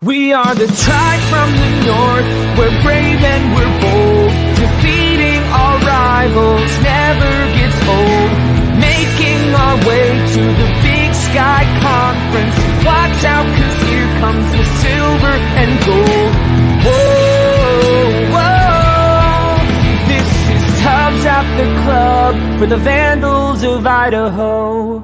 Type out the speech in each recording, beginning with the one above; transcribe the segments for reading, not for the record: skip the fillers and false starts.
We are the tribe from the north, we're brave and we're bold, defeating our rivals never gets old, making our way to the Big Sky Conference. Watch out, 'cause here comes the silver and gold. Whoa, whoa, this is Tubbs at the club for the Vandals of Idaho.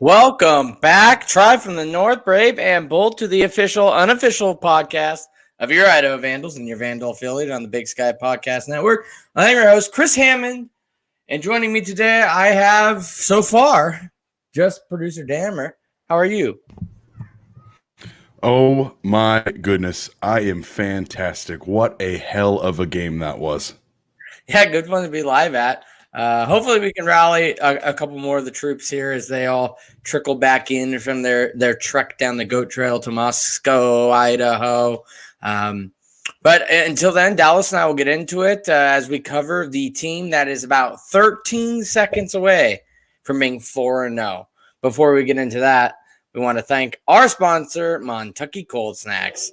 Welcome back, Tribe from the North, Brave and Bold, to the official, unofficial podcast of your Idaho Vandals and your Vandal affiliate on the Big Sky Podcast Network. I'm your host, Chris Hammond, and joining me today, I have, so far, just producer Dammer. How are you? Oh my goodness, I am fantastic. What a hell of a game that was. Yeah, good one to be live at. Hopefully we can rally a couple more of the troops here as they all trickle back in from their trek down the goat trail to Moscow, Idaho. But until then, Dallas and I will get into it as we cover the team that is about 13 seconds away from being 4-0. Before we get into that, we want to thank our sponsor, Montucky Cold Snacks.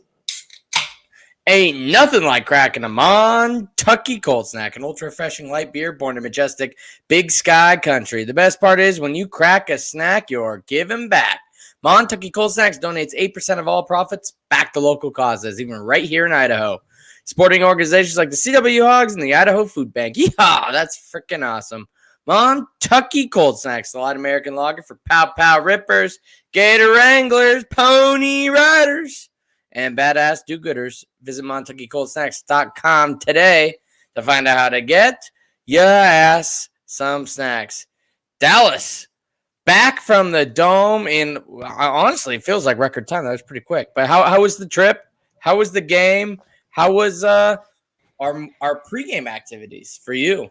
Ain't nothing like cracking a Montucky Cold Snack, an ultra-refreshing light beer born in majestic Big Sky country. The best part is when you crack a snack, you're giving back. Montucky Cold Snacks donates 8% of all profits back to local causes, even right here in Idaho. Supporting organizations like the CW Hogs and the Idaho Food Bank. Yeehaw, that's freaking awesome. Montucky Cold Snacks, the light American lager for pow-pow rippers, gator wranglers, pony riders, and badass do-gooders. Visit MontuckyColdSnacks.com today to find out how to get your ass some snacks. Dallas, back from the dome in, honestly, it feels like record time. That was pretty quick. But how was the trip? How was the game? How was our pregame activities for you?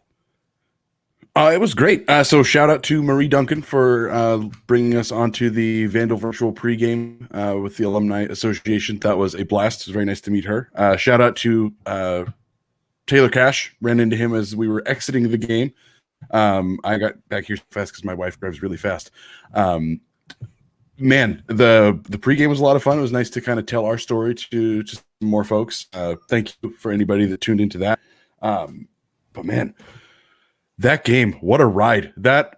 It was great. So shout out to Marie Duncan for bringing us onto the Vandal virtual pregame with the Alumni Association. That was a blast. It was very nice to meet her. Shout out to Taylor Cash. Ran into him as we were exiting the game. I got back here fast because my wife drives really fast. Man, the pregame was a lot of fun. It was nice to kind of tell our story to just more folks. Thank you for anybody that tuned into that. But man, that game, what a ride. The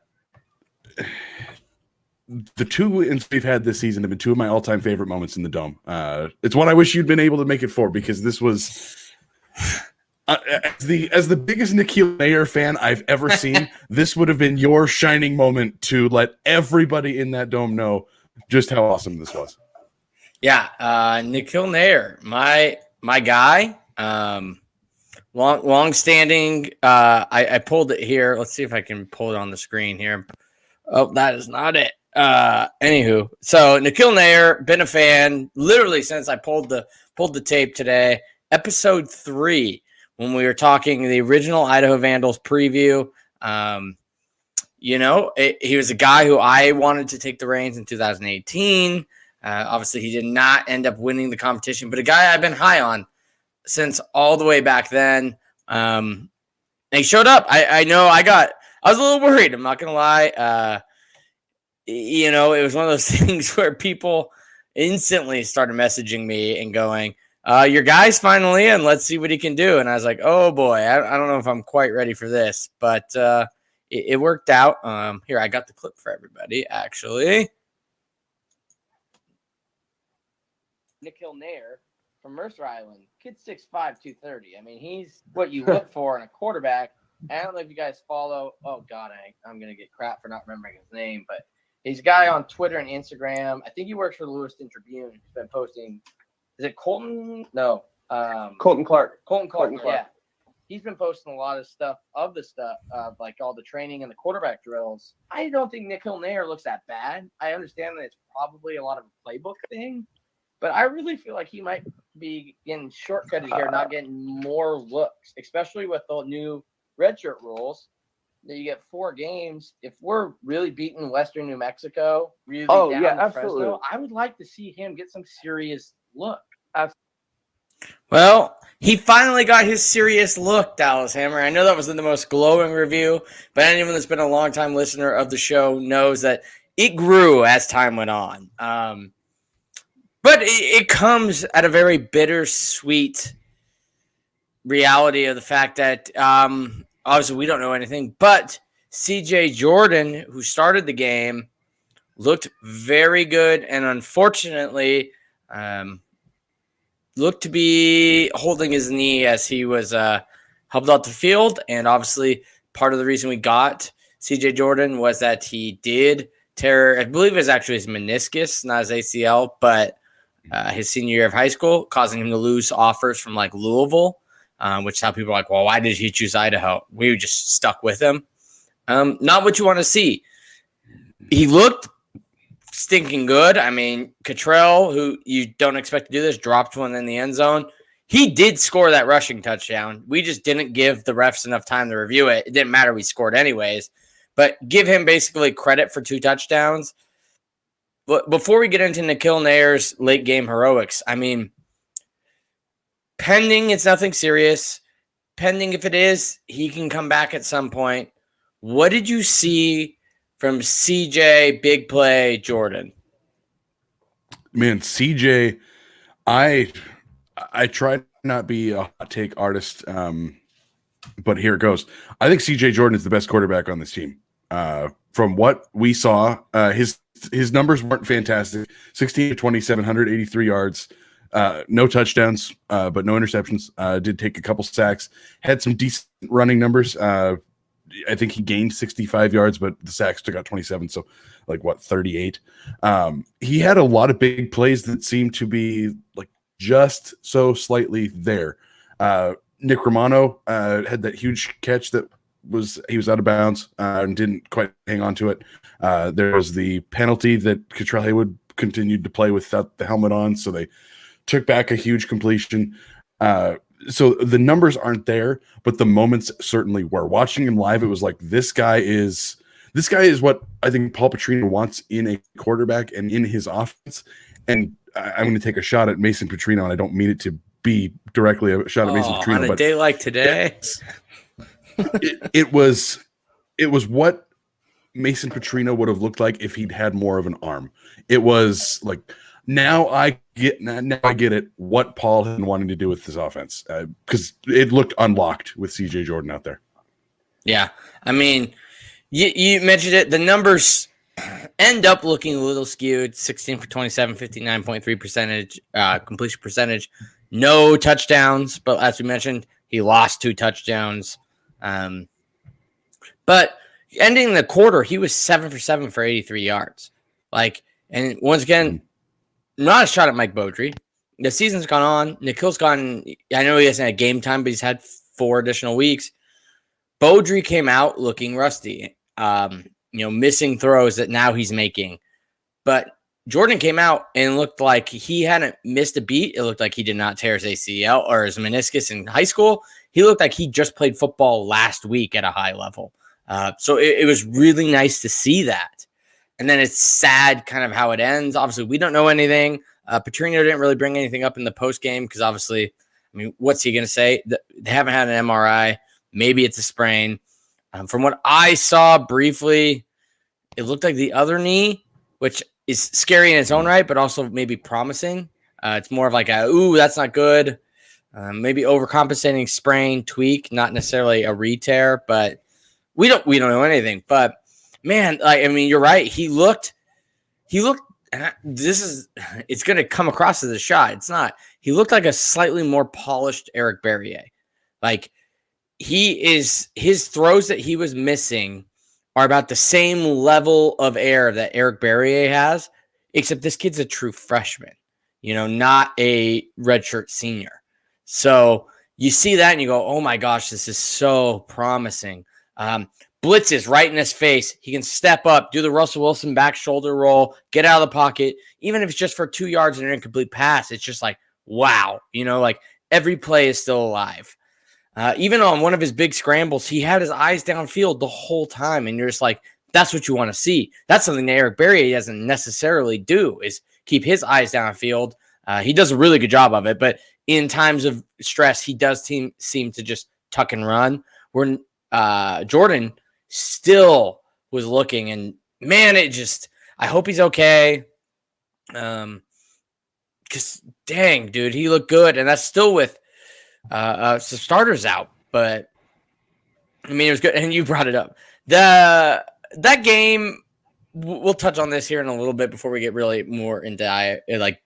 two wins we've had this season have been two of my all-time favorite moments in the Dome. It's what I wish you'd been able to make it for, because this was As the biggest Nikhil Nayar fan I've ever seen, this would have been your shining moment to let everybody in that dome know just how awesome this was. Yeah, Nikhil Nayar, my guy. Long standing. I pulled it here. Let's see if I can pull it on the screen here. Oh, that is not it. Anywho, so Nikhil Nayar, been a fan literally since I pulled the tape today. Episode 3, when we were talking the original Idaho Vandals preview. He was a guy who I wanted to take the reins in 2018. Obviously, he did not end up winning the competition, but a guy I've been high on since all the way back then. And he showed up. I was a little worried. I'm not going to lie. It was one of those things where people instantly started messaging me and going, your guy's finally in. Let's see what he can do. And I was like, oh boy, I don't know if I'm quite ready for this, but it worked out. Here, I got the clip for everybody, actually. Nikhil Nayar from Mercer Island, kid 6'5", 230. I mean, he's what you look for in a quarterback. I don't know if you guys follow. Oh God, I'm gonna get crap for not remembering his name, but he's a guy on Twitter and Instagram. I think he works for the Lewiston Tribune. He's been posting. Is it Colton? No. Colton Clark. Colton Clark. Yeah. He's been posting a lot of stuff like all the training and the quarterback drills. I don't think Nikhil Nayar looks that bad. I understand that it's probably a lot of a playbook thing, but I really feel like he might be getting shortcutted here, not getting more looks, especially with the new redshirt rules. That you get 4 games. If we're really beating Western New Mexico, really down in Fresno, I would like to see him get some serious look. Well, he finally got his serious look, Dallas Hammer. I know that was in the most glowing review, but anyone that's been a longtime listener of the show knows that it grew as time went on. But it comes at a very bittersweet reality of the fact that obviously we don't know anything, but CJ Jordan, who started the game, looked very good and unfortunately looked to be holding his knee as he was helped out the field. And obviously part of the reason we got CJ Jordan was that he did tear, I believe it was actually his meniscus, not his ACL, but his senior year of high school, causing him to lose offers from like Louisville, which how people are like, well, why did he choose Idaho? We were just stuck with him. Not what you want to see. He looked stinking good. I mean, Cuttrell, who you don't expect to do this, dropped one in the end zone. He did score that rushing touchdown. We just didn't give the refs enough time to review it. It didn't matter. We scored anyways. But give him basically credit for 2 touchdowns. But before we get into Nikhil Nayar's late game heroics, I mean, pending it's nothing serious. Pending if it is, he can come back at some point. What did you see from CJ Big Play Jordan? Man, CJ, I try to not be a hot take artist, but here it goes. I think CJ Jordan is the best quarterback on this team. From what we saw, his numbers weren't fantastic. 16 to 27, 183 yards, no touchdowns, but no interceptions. Did take a couple sacks, had some decent running numbers. I think he gained 65 yards, but the sacks took out 27. So 38. He had a lot of big plays that seemed to be like just so slightly there. Nick Romano had that huge catch that he was out of bounds and didn't quite hang on to it. There was the penalty that Cuttrell Haywood continued to play without the helmet on, so they took back a huge completion. So the numbers aren't there, but the moments certainly were. Watching him live, it was like this guy is what I think Paul Petrino wants in a quarterback and in his offense. And I'm going to take a shot at Mason Petrino, and I don't mean it to be directly a shot at Mason Petrino. On a day like today, it was what Mason Petrino would have looked like if he'd had more of an arm. It was like, now I get it, what Paul had been wanting to do with this offense, because it looked unlocked with CJ Jordan out there. Yeah, I mean, you mentioned it. The numbers end up looking a little skewed. 16 for 27, 59.3% completion percentage. No touchdowns, but as we mentioned, He lost 2 touchdowns. But ending the quarter, he was 7 for 7 for 83 yards. And once again, not a shot at Mike Beaudry. The season's gone on. Nikhil's gone. I know he hasn't had game time, but he's had 4 additional weeks. Beaudry came out looking rusty, missing throws that now he's making. But Jordan came out and looked like he hadn't missed a beat. It looked like he did not tear his ACL or his meniscus in high school. He looked like he just played football last week at a high level. So it was really nice to see that. And then it's sad kind of how it ends. Obviously, we don't know anything. Petrino didn't really bring anything up in the post game because obviously, what's he going to say? They haven't had an MRI. Maybe it's a sprain. From what I saw briefly, it looked like the other knee, which is scary in its own right, but also maybe promising. It's more of like that's not good. Maybe overcompensating sprain, tweak, not necessarily a re-tear, but we don't know anything. But man, you're right. He looked, it's going to come across as a shot. It's not. He looked like a slightly more polished Eric Berrier. His throws that he was missing are about the same level of air that Eric Berrier has, except this kid's a true freshman, not a redshirt senior. So you see that and you go, oh my gosh, this is so promising. Blitzes right in his face. He can step up, do the Russell Wilson back shoulder roll, get out of the pocket. Even if it's just for 2 yards and an incomplete pass, it's just like, wow. Every play is still alive. Even on one of his big scrambles, he had his eyes downfield the whole time. And you're just like, that's what you want to see. That's something that Eric Berrier doesn't necessarily do, is keep his eyes downfield. He does a really good job of it. But in times of stress, he does seem to just tuck and run. Where Jordan still was looking. And, man, I hope he's okay. Because, dang, dude, he looked good. And that's still with some starters out, but it was good. And you brought it up. That game, we'll touch on this here in a little bit before we get really more into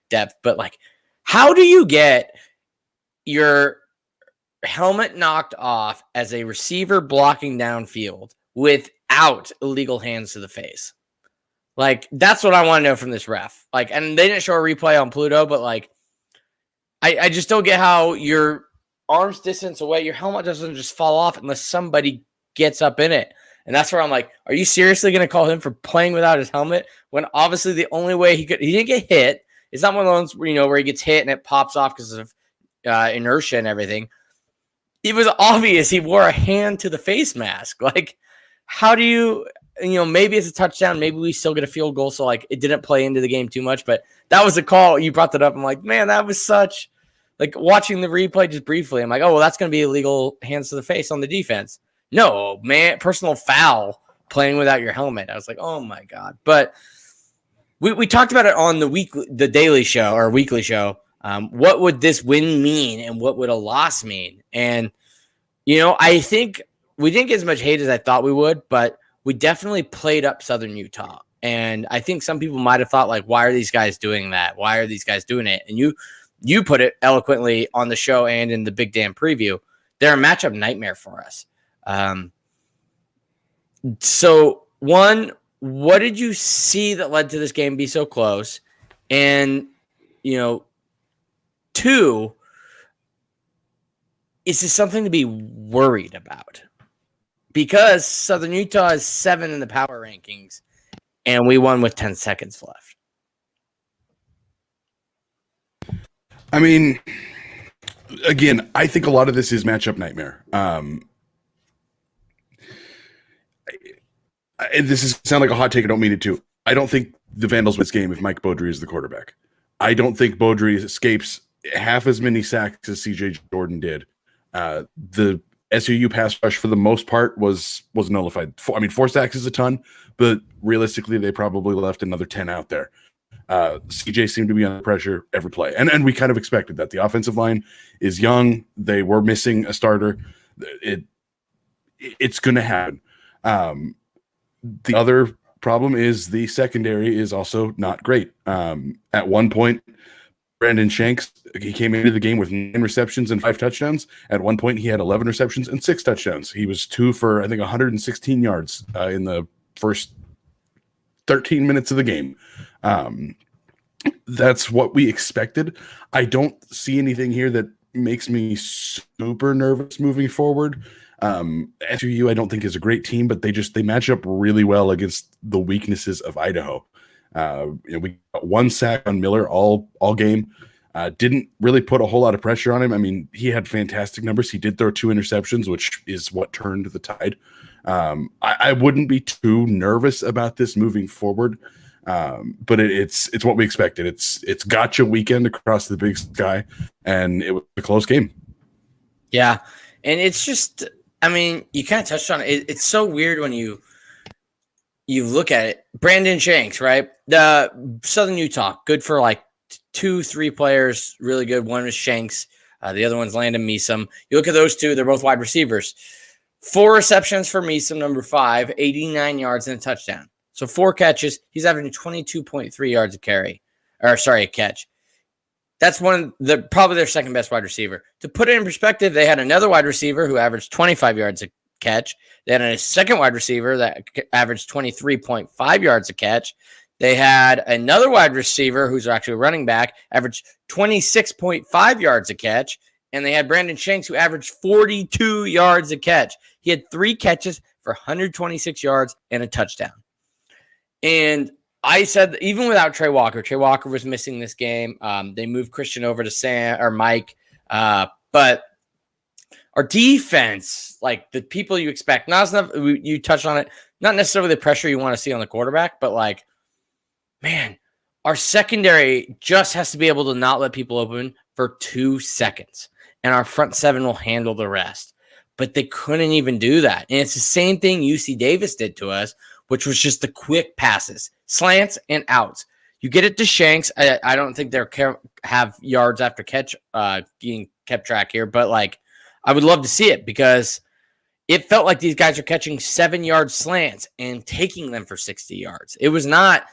depth. But how do you get your helmet knocked off as a receiver blocking downfield without illegal hands to the face? That's what I want to know from this ref. And they didn't show a replay on Pluto, but I just don't get how you're arm's distance away, your helmet doesn't just fall off unless somebody gets up in it. And that's where I'm like, are you seriously going to call him for playing without his helmet when obviously the only way he didn't get hit. It's not one of those, where he gets hit and it pops off because of inertia and everything. It was obvious he wore a hand to the face mask. How do you, maybe it's a touchdown. Maybe we still get a field goal. So it didn't play into the game too much, but that was a call. You brought that up. I'm like, man, that was such, watching the replay just briefly, I'm like, oh, well, that's going to be illegal hands to the face on the defense. No, man, personal foul playing without your helmet. I was like, oh, my God. But we talked about it on the daily show or weekly show. What would this win mean and what would a loss mean? And, I think we didn't get as much hate as I thought we would, but we definitely played up Southern Utah. And I think some people might have thought, why are these guys doing that? Why are these guys doing it? And you put it eloquently on the show and in the Big Damn preview. They're a matchup nightmare for us. So, one, what did you see that led to this game be so close? And, two, is this something to be worried about? Because Southern Utah is 7 in the power rankings, and we won with 10 seconds left. Again, I think a lot of this is matchup nightmare. This is sound like a hot take. I don't mean it to. I don't think the Vandals win this game if Mike Beaudry is the quarterback. I don't think Beaudry escapes half as many sacks as CJ Jordan did. The SUU pass rush for the most part was nullified. 4 sacks is a ton, but realistically, they probably left another 10 out there. CJ seemed to be under pressure every play. And we kind of expected that. The offensive line is young. They were missing a starter. It's going to happen. The other problem is the secondary is also not great. At one point, Brandon Shanks, he came into the game with 9 receptions and 5 touchdowns. At one point, he had 11 receptions and 6 touchdowns. He was 2 for, I think, 116 yards in the first 13 minutes of the game. That's what we expected. I don't see anything here that makes me super nervous moving forward. SUU, I don't think, is a great team, but they match up really well against the weaknesses of Idaho. We got 1 sack on Miller all game. Didn't really put a whole lot of pressure on him. I mean, he had fantastic numbers. He did throw 2 interceptions, which is what turned the tide. I wouldn't be too nervous about this moving forward. But it's what we expected. It's gotcha weekend across the Big Sky, and it was a close game. Yeah, and it's just, I mean, you kind of touched on it. It's so weird when you look at it. Brandon Shanks, right? The Southern Utah, good for like 2-3 players, really good. One was Shanks, the other one's Landon Meesum. You look at those two; they're both wide receivers. 4 receptions for Meesum, number 5, 89 yards and a touchdown. So 4 catches. He's averaging 22.3 yards a catch. That's probably their second best wide receiver. To put it in perspective, they had another wide receiver who averaged 25 yards a catch. They had a second wide receiver that averaged 23.5 yards a catch. They had another wide receiver who's actually a running back, averaged 26.5 yards a catch. And they had Brandon Shanks, who averaged 42 yards a catch. He had 3 catches for 126 yards and a touchdown. And I said, even without Trey Walker was missing this game. They moved Christian over to Mike. But our defense, like the people you expect, not enough. You touched on it, not necessarily the pressure you want to see on the quarterback, but like, man, our secondary just has to be able to not let people open for 2 seconds, and our front 7 will handle the rest. But they couldn't even do that. And it's the same thing UC Davis did to us, which was just the quick passes, slants and outs. You get it to Shanks. I don't think they'll have yards after catch being kept track here, but like I would love to see it because it felt like these guys are catching 7-yard slants and taking them for 60 yards. It was not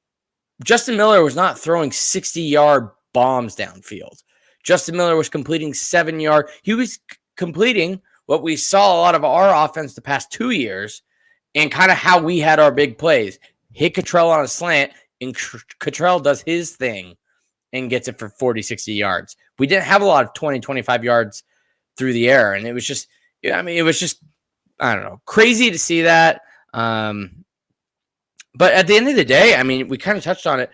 – Justin Miller was not throwing 60-yard bombs downfield. Justin Miller was completing 7-yard – he was completing what we saw a lot of our offense the past 2 years and kind of how we had our big plays. Hit Cuttrell on a slant, and Cuttrell does his thing and gets it for 40, 60 yards. We didn't have a lot of 20, 25 yards through the air, and it was just, I don't know, crazy to see that. But at the end of the day, I mean, we kind of touched on it.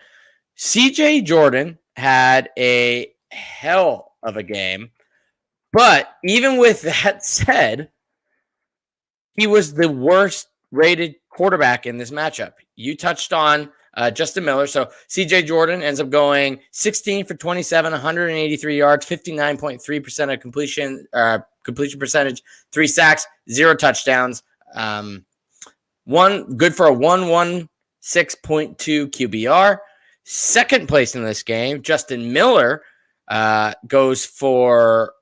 CJ Jordan had a hell of a game, but even with that said, he was the worst rated quarterback in this matchup. You touched on Justin Miller. So CJ Jordan ends up going 16 for 27, 183 yards, 59.3% of completion percentage, 3 sacks, 0 touchdowns. One good for a 116.2 QBR. Second place in this game, Justin Miller goes for,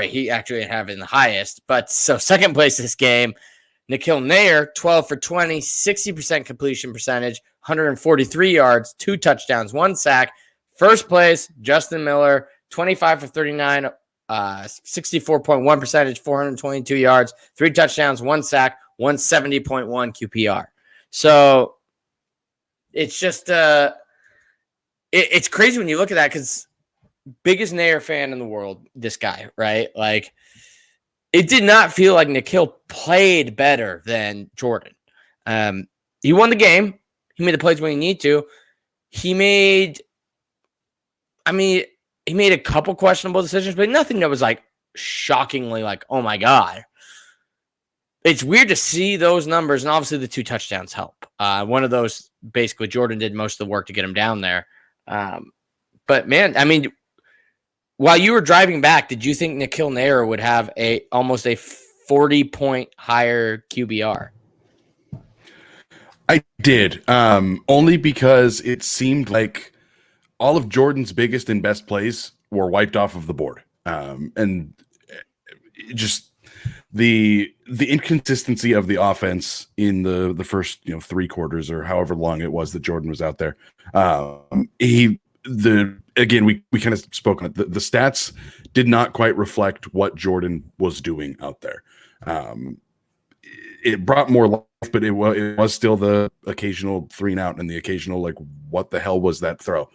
he actually have in the highest, but so second place this game, Nikhil Nayar, 12 for 20, 60% completion percentage, 143 yards, 2 touchdowns, 1 sack. First place, Justin Miller, 25 for 39, 64.1 percentage, 422 yards, 3 touchdowns, 1 sack, 170.1 QPR. So it's just it's crazy when you look at that because biggest Nayar fan in the world, this guy, right? Like, it did not feel like Nikhil played better than Jordan. He won the game. He made the plays when he needed to. He made a couple questionable decisions, but nothing that was like shockingly like, oh my God. It's weird to see those numbers, and obviously the 2 touchdowns help. One of those, basically, Jordan did most of the work to get him down there. But man, I mean, while you were driving back, did you think Nikhil Nayar would have almost a 40-point higher QBR? I did, only because it seemed like all of Jordan's biggest and best plays were wiped off of the board, and just the inconsistency of the offense in the first 3 quarters or however long it was that Jordan was out there. Again, we kind of spoke on it. The stats did not quite reflect what Jordan was doing out there. It brought more life, but it was still the occasional 3 and out and the occasional, like, what the hell was that throw?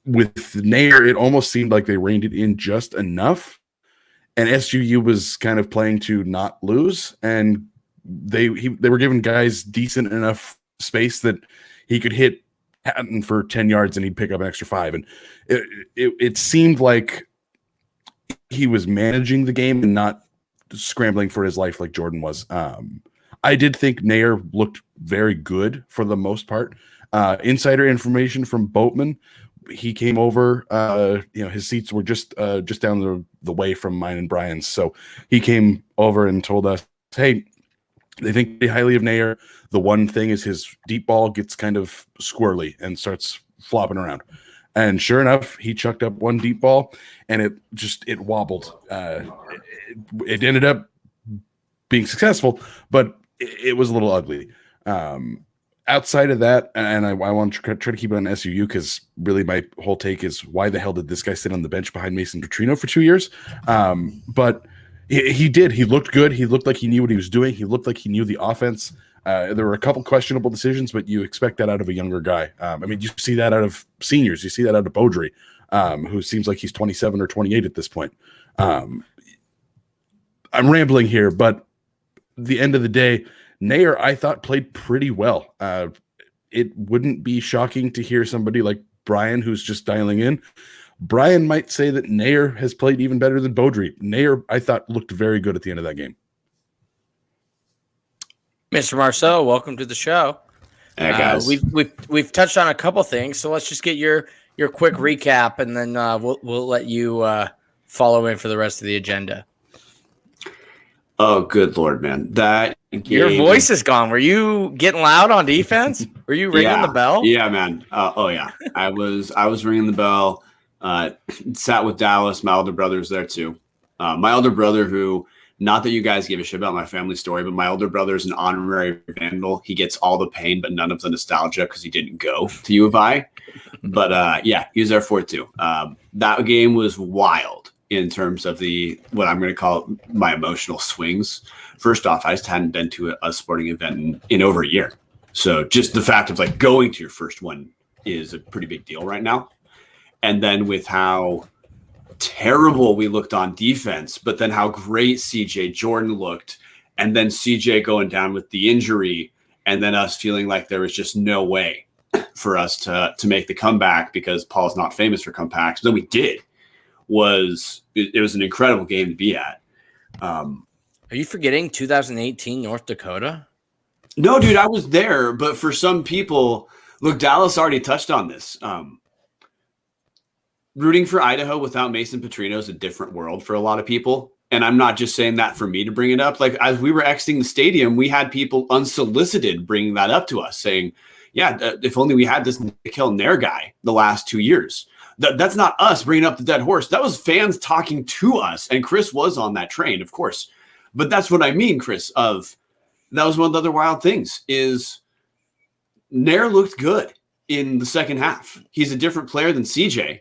With Nayar, it almost seemed like they reined it in just enough, and SUU was kind of playing to not lose, and they were giving guys decent enough space that he could hit Hatten for 10 yards and he'd pick up an extra 5. And it seemed like he was managing the game and not scrambling for his life like Jordan was. I did think Nayar looked very good for the most part. Insider information from Boatman, he came over, his seats were just down the way from mine and Brian's. So he came over and told us, hey, they think pretty highly of Nayar. The one thing is his deep ball gets kind of squirrely and starts flopping around. And sure enough, he chucked up one deep ball and it wobbled. It ended up being successful, but it was a little ugly. Outside of that, and I want to try to keep it on SUU because really my whole take is why the hell did this guy sit on the bench behind Mason Petrino for 2 years? But he did. He looked good. He looked like he knew what he was doing. He looked like he knew the offense. There were a couple questionable decisions, but you expect that out of a younger guy. You see that out of seniors. You see that out of Beaudry, who seems like he's 27 or 28 at this point. I'm rambling here, but at the end of the day, Nayar, I thought, played pretty well. It wouldn't be shocking to hear somebody like Brian, who's just dialing in. Brian might say that Nayar has played even better than Beaudry. Nayar, I thought, looked very good at the end of that game. Mr. Marceau, welcome to the show. Hey, guys. We've touched on a couple things, so let's just get your quick recap, and then we'll let you follow in for the rest of the agenda. Oh, good Lord, man. That game, your voice is gone. Were you getting loud on defense? Were you ringing the bell? Yeah, man. Yeah. I was ringing the bell. Sat with Dallas. My older brother's there too. My older brother, who, not that you guys give a shit about my family story, but my older brother is an honorary Vandal. He gets all the pain, but none of the nostalgia because he didn't go to U of I. But yeah, he was there for it too. That game was wild in terms of what I'm going to call my emotional swings. First off, I just hadn't been to a sporting event in over a year. So just the fact of like going to your first one is a pretty big deal right now. And then with how terrible we looked on defense, but then how great CJ Jordan looked, and then CJ going down with the injury, and then us feeling like there was just no way for us to make the comeback because Paul's not famous for comebacks. But then we did. It was an incredible game to be at. Are you forgetting 2018 North Dakota? No, dude, I was there. But for some people, look, Dallas already touched on this. Rooting for Idaho without Mason Petrino is a different world for a lot of people. And I'm not just saying that for me to bring it up. Like, as we were exiting the stadium, we had people unsolicited bringing that up to us saying, yeah, if only we had this Nikhil Nayar guy the last 2 years. That's not us bringing up the dead horse. That was fans talking to us. And Chris was on that train, of course. But that's what I mean, Chris, that was one of the other wild things is Nayar looked good in the second half. He's a different player than CJ.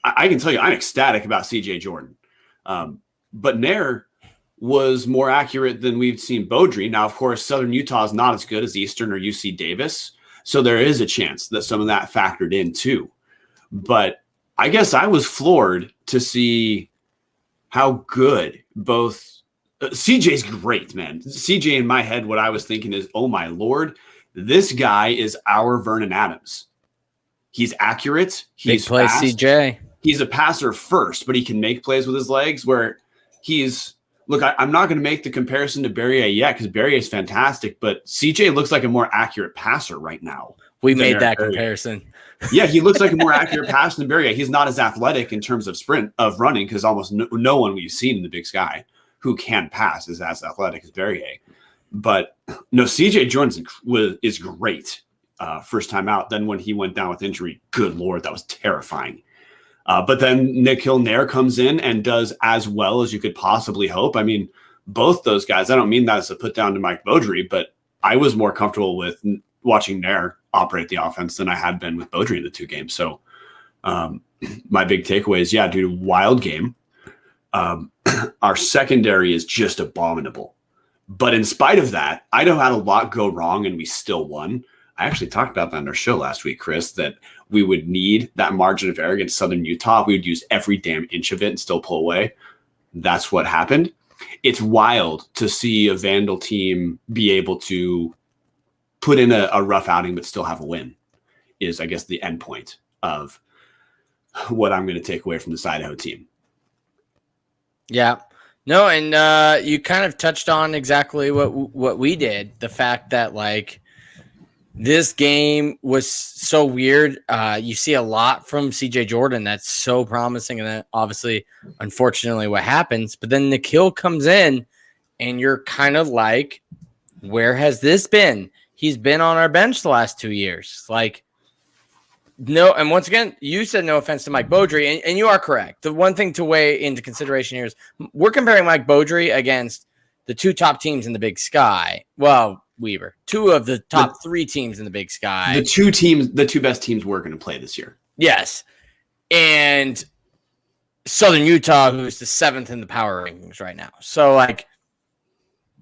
I can tell you, I'm ecstatic about CJ Jordan. But Nayar was more accurate than we've seen Beaudry. Now, of course, Southern Utah is not as good as Eastern or UC Davis. So there is a chance that some of that factored in too. But I guess I was floored to see how good both CJ's great, man. CJ in my head, what I was thinking is, oh my Lord, this guy is our Vernon Adams. He's accurate. He's big play, fast. CJ. He's a passer first, but he can make plays with his legs where look, I'm not going to make the comparison to Berrier yet because Berrier is fantastic, but CJ looks like a more accurate passer right now. We made that comparison. Yeah, he looks like a more accurate passer than Berrier. He's not as athletic in terms of running because almost no one we've seen in the Big Sky who can pass is as athletic as Berrier. But no, CJ Jordan is great first time out. Then when he went down with injury, good Lord, that was terrifying. But then Nikhil Nayar comes in and does as well as you could possibly hope. I mean, both those guys, I don't mean that as a put down to Mike Beaudry, but I was more comfortable with watching Nayar operate the offense than I had been with Beaudry in the 2 games. So my big takeaway is, dude, wild game. Our secondary is just abominable. But in spite of that, Idaho had a lot go wrong and we still won. I actually talked about that on our show last week, Chris, that we would need that margin of error against Southern Utah. We would use every damn inch of it and still pull away. That's what happened. It's wild to see a Vandal team be able to put in a rough outing but still have a win is, I guess, the end point of what I'm going to take away from this Idaho team. Yeah. No, and you kind of touched on exactly what we did. The fact that, like, this game was so weird. You see a lot from CJ Jordan that's so promising, and then obviously, unfortunately, what happens. But then Nikhil comes in, and you're kind of like, where has this been? He's been on our bench the last 2 years. Like, no, and once again, you said no offense to Mike Beaudry, and you are correct. The one thing to weigh into consideration here is we're comparing Mike Beaudry against the 2 top teams in the Big Sky. Well, Weaver, 2 of the top 3 teams in the Big Sky. The 2 best teams we're going to play this year. Yes. And Southern Utah, who's the 7th in the power rankings right now. So, like,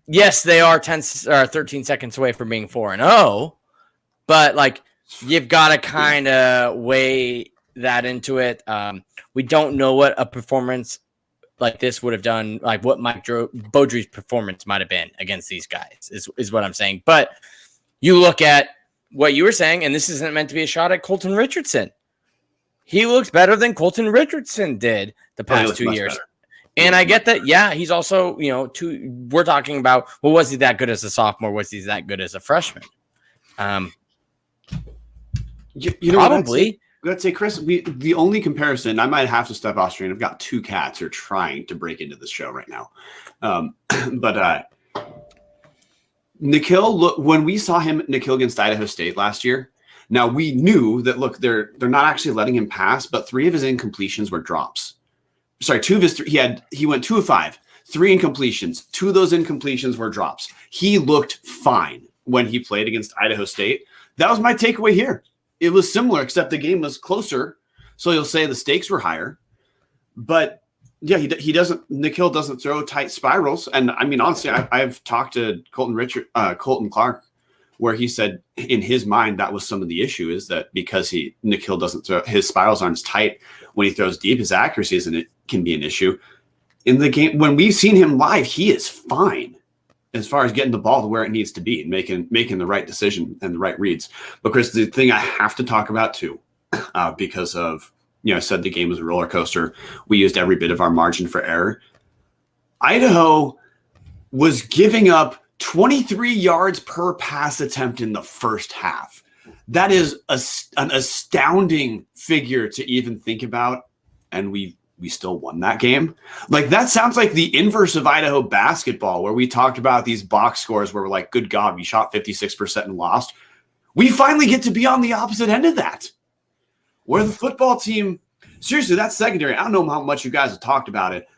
yes, they are 13 seconds away from being 4-0, but, like, you've got to kind of weigh that into it. We don't know what a performance like this would have done, like what Mike Beaudry's performance might have been against these guys is what I'm saying. But you look at what you were saying, and this isn't meant to be a shot at Colton Richardson. He looks better than Colton Richardson did the past 2 years. Better. And I get that. Yeah, he's also, we're talking about, well, was he that good as a sophomore? Was he that good as a freshman? Probably. Let's say, Chris, the only comparison, I might have to step off screen. I've got 2 cats who are trying to break into this show right now. But Nikhil, when we saw Nikhil against Idaho State last year, now we knew that, look, they're not actually letting him pass, but 3 of his incompletions were drops. Sorry, 2 of his 3, he went 2 of 5, 3 incompletions. 2 of those incompletions were drops. He looked fine when he played against Idaho State. That was my takeaway here. It was similar, except the game was closer. So you'll say the stakes were higher. But yeah, Nikhil doesn't throw tight spirals. And I mean, honestly, I've talked to Colton Clark, where he said in his mind that was some of the issue, is that because Nikhil doesn't throw, his spirals aren't as tight when he throws deep, his accuracy can be an issue. In the game, when we've seen him live, he is fine as far as getting the ball to where it needs to be and making the right decision and the right reads. But Chris, the thing I have to talk about too, because of, I said the game was a roller coaster. We used every bit of our margin for error. Idaho was giving up 23 yards per pass attempt in the first half. That is an astounding figure to even think about. And we still won that game. Like, that sounds like the inverse of Idaho basketball, where we talked about these box scores where we're like, good God, we shot 56% and lost. We finally get to be on the opposite end of that, where the football team, seriously, that secondary, I don't know how much you guys have talked about it.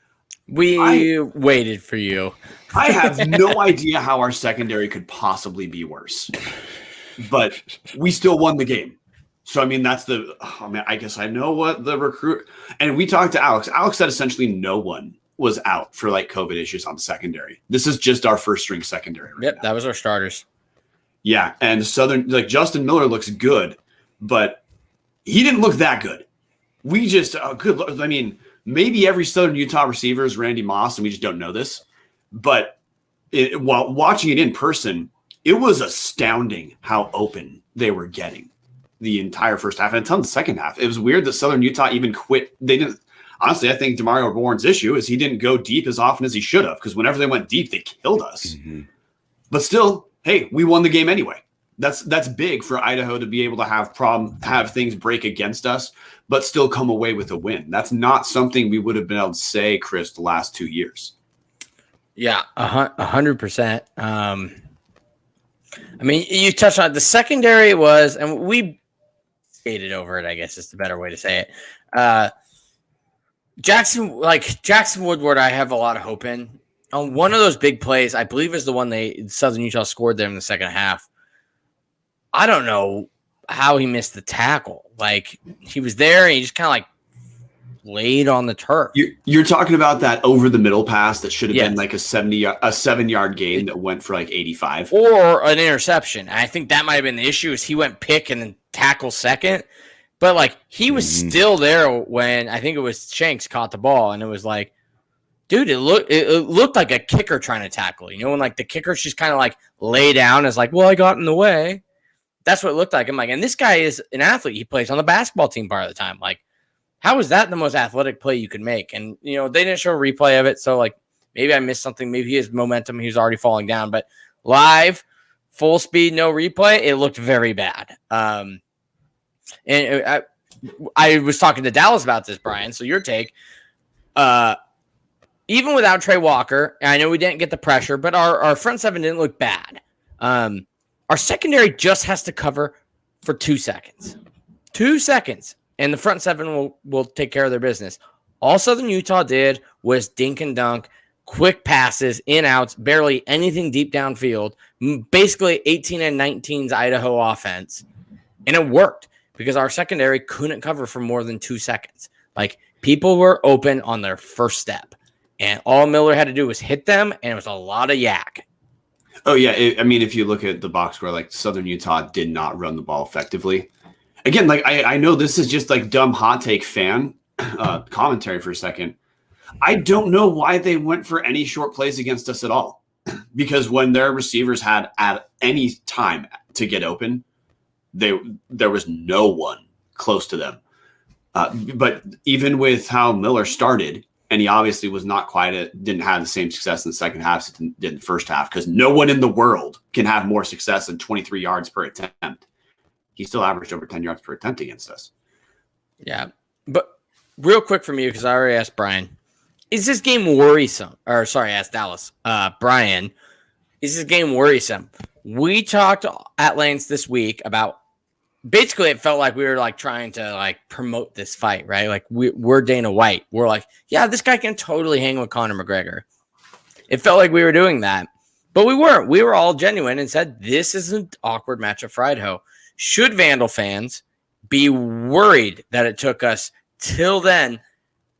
We waited for you. I have no idea how our secondary could possibly be worse, but we still won the game. So, I mean, I guess I know what the recruit, and we talked to Alex. Alex said essentially no one was out for like COVID issues on the secondary. This is just our first string secondary. Right now. That was our starters. Yeah. And Southern, like, Justin Miller looks good, but he didn't look that good. We just, I mean, maybe every Southern Utah receiver is Randy Moss, and we just don't know this, but while watching it in person, it was astounding how open they were getting the entire first half and until the second half. It was weird that Southern Utah even quit. They didn't. Honestly, I think DeMario Bourne's issue is he didn't go deep as often as he should have, because whenever they went deep, they killed us. Mm-hmm. But still, hey, we won the game anyway. That's big for Idaho to be able to have things break against us, but still come away with a win. That's not something we would have been able to say, Chris, the last 2 years. Yeah, 100%. I mean, you touched on it. The secondary was, and we skated over it, I guess is the better way to say it. Jackson Woodward, I have a lot of hope in. On one of those big plays, I believe is the one Southern Utah scored there in the second half. I don't know how he missed the tackle. Like, he was there and he just kind of like laid on the turf. You're talking about that over the middle pass that should have Yes. been like a 7-yard gain that went for like 85. Or an interception. And I think that might have been the issue is he went pick and then tackle second. But like he was still there when I think it was Shanks caught the ball, and it was like, dude, it looked like a kicker trying to tackle. You know, when like the kicker's just kind of like lay down as like, well, I got in the way. That's what it looked like. I'm like, and this guy is an athlete. He plays on the basketball team part of the time. Like, how is that the most athletic play you could make? And, you know, they didn't show a replay of it. So, like, maybe I missed something. Maybe his momentum, he was already falling down. But live, full speed, no replay, it looked very bad. And I was talking to Dallas about this, Brian. So your take, even without Trey Walker, and I know we didn't get the pressure, but our front seven didn't look bad. Our secondary just has to cover for 2 seconds. 2 seconds. And the front seven will take care of their business. All Southern Utah did was dink and dunk, quick passes, in outs, barely anything deep downfield. Basically 18 and 19's Idaho offense. And it worked because our secondary couldn't cover for more than 2 seconds. Like, people were open on their first step. And all Miller had to do was hit them, and it was a lot of yak. Oh, yeah. I mean, if you look at the box score, like Southern Utah did not run the ball effectively. Again, like I know this is just like dumb hot take fan commentary for a second. I don't know why they went for any short plays against us at all. Because when their receivers had at any time to get open, there was no one close to them. But even with how Miller started, and he obviously was not didn't have the same success in the second half as he did in the first half, because no one in the world can have more success than 23 yards per attempt. He still averaged over 10 yards per attempt against us. Yeah. But real quick from you, because I already asked Brian, is this game worrisome? Or sorry, I asked Dallas. Brian, is this game worrisome? We talked at length this week about basically it felt like we were like trying to like promote this fight, right? Like we're Dana White. We're like, yeah, this guy can totally hang with Conor McGregor. It felt like we were doing that, but we weren't. We were all genuine and said, this is an awkward matchup for Idaho. Should Vandal fans be worried that it took us till then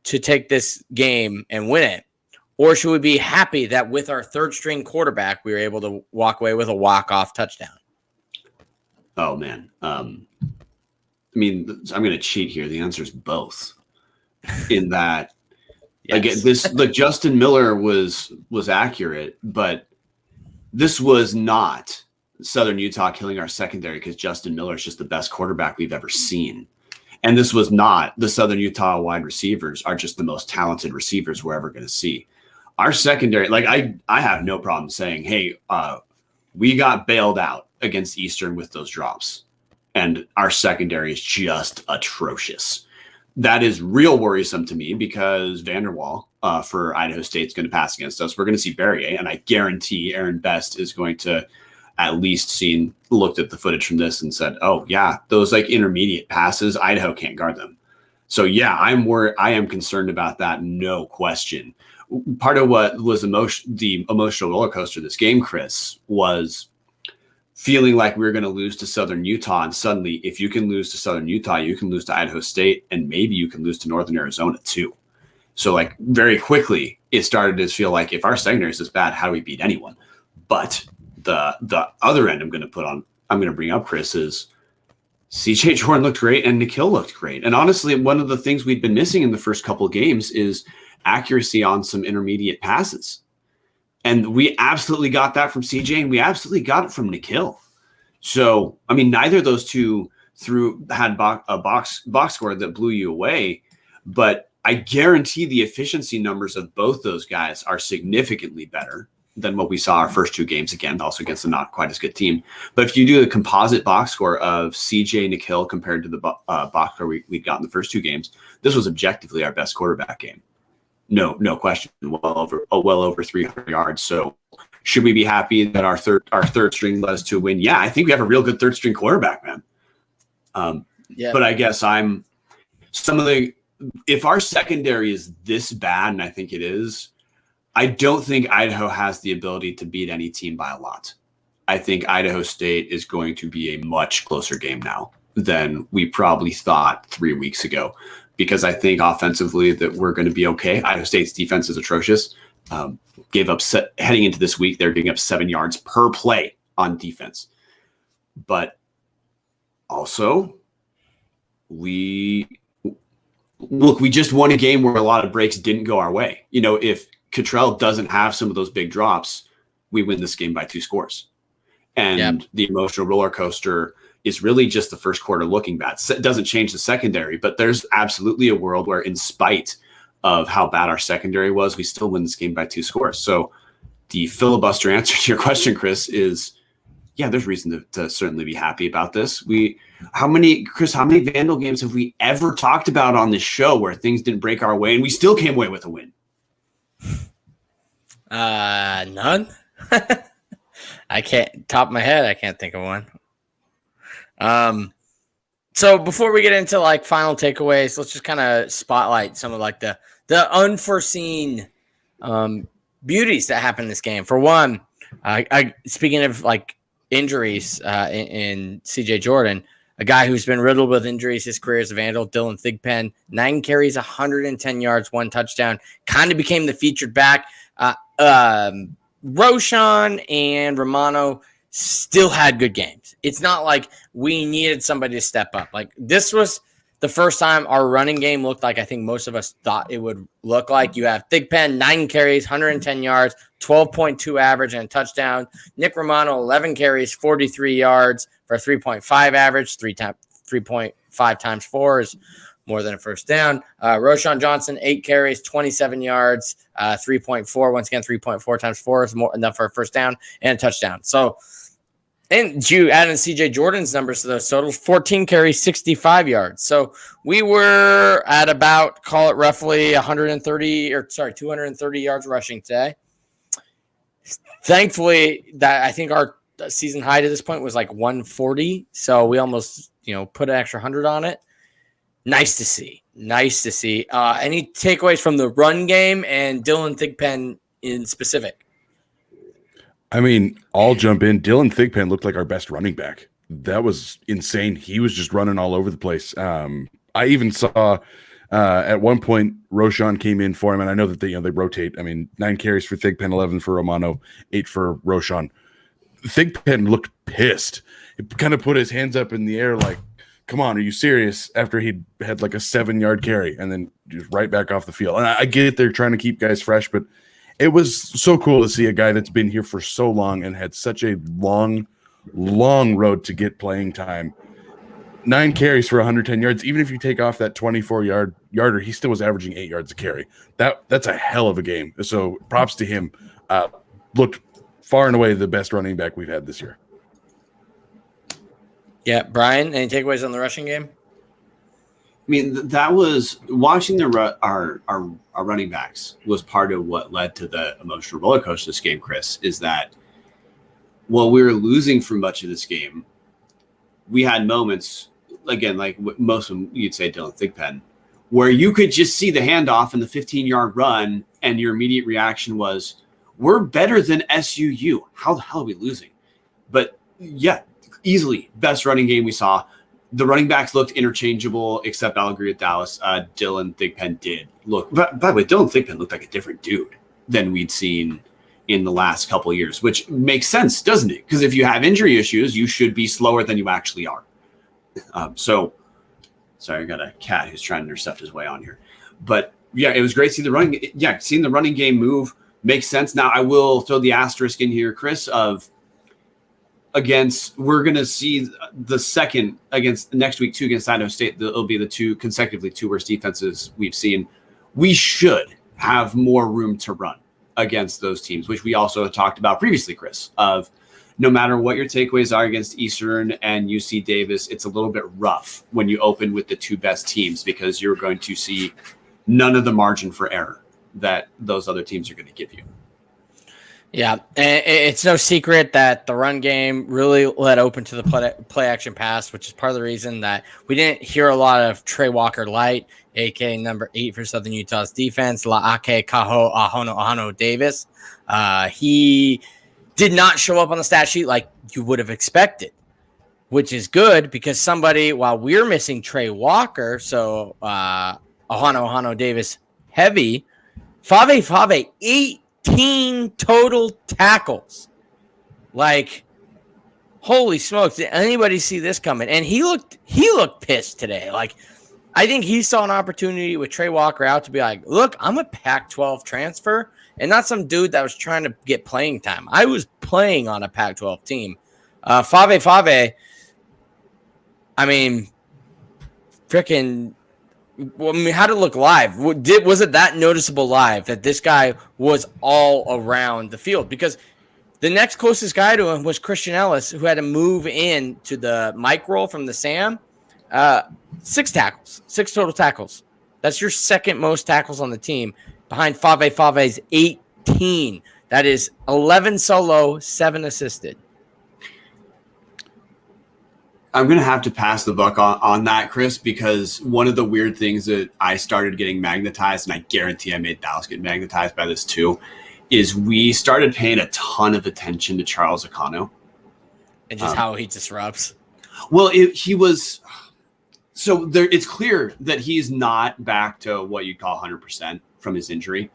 to take this game and win it? Or should we be happy that with our third string quarterback, we were able to walk away with a walk-off touchdown? Oh, man. I mean, I'm going to cheat here. The answer is both. In that, Yes. Again, Justin Miller was accurate, but this was not Southern Utah killing our secondary because Justin Miller is just the best quarterback we've ever seen. And this was not the Southern Utah wide receivers are just the most talented receivers we're ever going to see. Our secondary, like I have no problem saying, hey, we got bailed out against Eastern with those drops. And our secondary is just atrocious. That is real worrisome to me because Vanderwall for Idaho State is going to pass against us. We're going to see Barrier, and I guarantee Aaron Best is going to at least looked at the footage from this and said, oh, yeah, those like intermediate passes, Idaho can't guard them. So, yeah, I am concerned about that, no question. Part of what was the emotional roller coaster of this game, Chris, was feeling like we were going to lose to Southern Utah. And suddenly, if you can lose to Southern Utah, you can lose to Idaho State, and maybe you can lose to Northern Arizona too. So like very quickly, it started to feel like if our secondary is this bad, how do we beat anyone? But the other end I'm going to bring up, Chris, is CJ Jordan looked great and Nikhil looked great. And honestly, one of the things we've been missing in the first couple of games is accuracy on some intermediate passes. And we absolutely got that from CJ, and we absolutely got it from Nikhil. So, I mean, neither of those two had a box score that blew you away, but I guarantee the efficiency numbers of both those guys are significantly better than what we saw our first two games, again, also against a not quite as good team. But if you do the composite box score of CJ Nikhil compared to the box score we got in the first two games, this was objectively our best quarterback game. No question. Well over 300 yards. So should we be happy that our third string led us to a win? Yeah, I think we have a real good third string quarterback, man. But I guess if our secondary is this bad, and I think it is, I don't think Idaho has the ability to beat any team by a lot. I think Idaho State is going to be a much closer game now than we probably thought 3 weeks ago, because I think offensively that we're going to be okay. Idaho State's defense is atrocious. Gave up heading into this week, they're giving up 7 yards per play on defense. But also, we just won a game where a lot of breaks didn't go our way. You know, if Cuttrell doesn't have some of those big drops, we win this game by 2 scores. And the emotional roller coaster is really just the first quarter looking bad. It doesn't change the secondary, but there's absolutely a world where, in spite of how bad our secondary was, we still win this game by 2 scores. So the filibuster answer to your question, Chris, is there's reason to certainly be happy about this. How many Vandal games have we ever talked about on this show where things didn't break our way and we still came away with a win? None. I can't, top of my head, I can't think of one. So before we get into like final takeaways, let's just kind of spotlight some of like the unforeseen beauties that happened in this game. For one, speaking of like injuries in CJ Jordan, a guy who's been riddled with injuries his career as a Vandal, Dylan Thigpen, 9 carries, 110 yards, 1 touchdown, kind of became the featured back. Roshan and Romano still had good games. It's not like we needed somebody to step up. Like, this was the first time our running game looked like I think most of us thought it would look like. You have Thigpen, 9 carries, 110 yards, 12.2 average, and a touchdown. Nick Romano, 11 carries, 43 yards for a 3.5 average. 3.5 times 4 is more than a first down. Roshan Johnson, 8 carries, 27 yards, 3.4. Once again, 3.4 times 4 is more enough for a first down and a touchdown. So, and you add in CJ Jordan's numbers to those totals, 14 carries, 65 yards. So we were at about, call it roughly 230 yards rushing today. Thankfully, that I think our season high to this point was like 140. So we almost, put an extra 100 on it. Nice to see. Any takeaways from the run game and Dylan Thigpen in specific? I mean, I'll jump in. Dylan Thigpen looked like our best running back. That was insane. He was just running all over the place. I even saw at one point Roshan came in for him, and I know that they rotate. I mean, 9 carries for Thigpen, 11 for Romano, 8 for Roshan. Thigpen looked pissed. He kind of put his hands up in the air like, come on, are you serious? After he had like a 7-yard carry and then just right back off the field. And I get it, they're trying to keep guys fresh, but it was so cool to see a guy that's been here for so long and had such a long road to get playing time. 9 carries for 110 yards. Even if you take off that 24-yarder, he still was averaging 8 yards a carry. That's a hell of a game. So props to him. Looked far and away the best running back we've had this year. Yeah, Brian, any takeaways on the rushing game? I mean, that was watching our running backs was part of what led to the emotional roller coaster this game, Chris, is that while we were losing for much of this game, we had moments, again, like most of them, you'd say Dylan Thigpen, where you could just see the handoff and the 15-yard run, and your immediate reaction was, we're better than SUU. How the hell are we losing? But yeah, easily best running game we saw. The running backs looked interchangeable, except I'll agree with Dallas. Dylan Thigpen did look. By the way, Dylan Thigpen looked like a different dude than we'd seen in the last couple of years, which makes sense, doesn't it? Because if you have injury issues, you should be slower than you actually are. Sorry, I got a cat who's trying to intercept his way on here. But yeah, it was great to see the running. Yeah, seeing the running game move makes sense. Now I will throw the asterisk in here, Chris, of we're going to see the second against next week, 2 against Idaho State. It'll be the 2 worst defenses we've seen. We should have more room to run against those teams, which we also talked about previously, Chris, of no matter what your takeaways are against Eastern and UC Davis, it's a little bit rough when you open with the 2 best teams, because you're going to see none of the margin for error that those other teams are going to give you. Yeah, and it's no secret that the run game really led open to the play action pass, which is part of the reason that we didn't hear a lot of Trey Walker Light, a.k.a. number 8 for Southern Utah's defense, La'ake Kaho Ahono Davis. He did not show up on the stat sheet like you would have expected, which is good because somebody, while we're missing Trey Walker, so Ohano Davis heavy, Fave, 18 total tackles. Like, holy smokes, did anybody see this coming? And he looked pissed today. Like, I think he saw an opportunity with Trey Walker out to be like, look, I'm a Pac-12 transfer and not some dude that was trying to get playing time. I was playing on a Pac-12 team. Fave, I mean, freaking, how did it look live? Was it that noticeable live that this guy was all around the field? Because the next closest guy to him was Christian Ellis, who had to move in to the mic roll from the Sam. 6 total tackles. That's your second most tackles on the team, behind Fave's 18. That is 11 solo, 7 assisted. I'm going to have to pass the buck on that, Chris, because one of the weird things that I started getting magnetized, and I guarantee I made Dallas get magnetized by this too, is we started paying a ton of attention to Charles Acano. And just how he disrupts. Well, he was... So it's clear that he's not back to what you'd call 100% from his injury.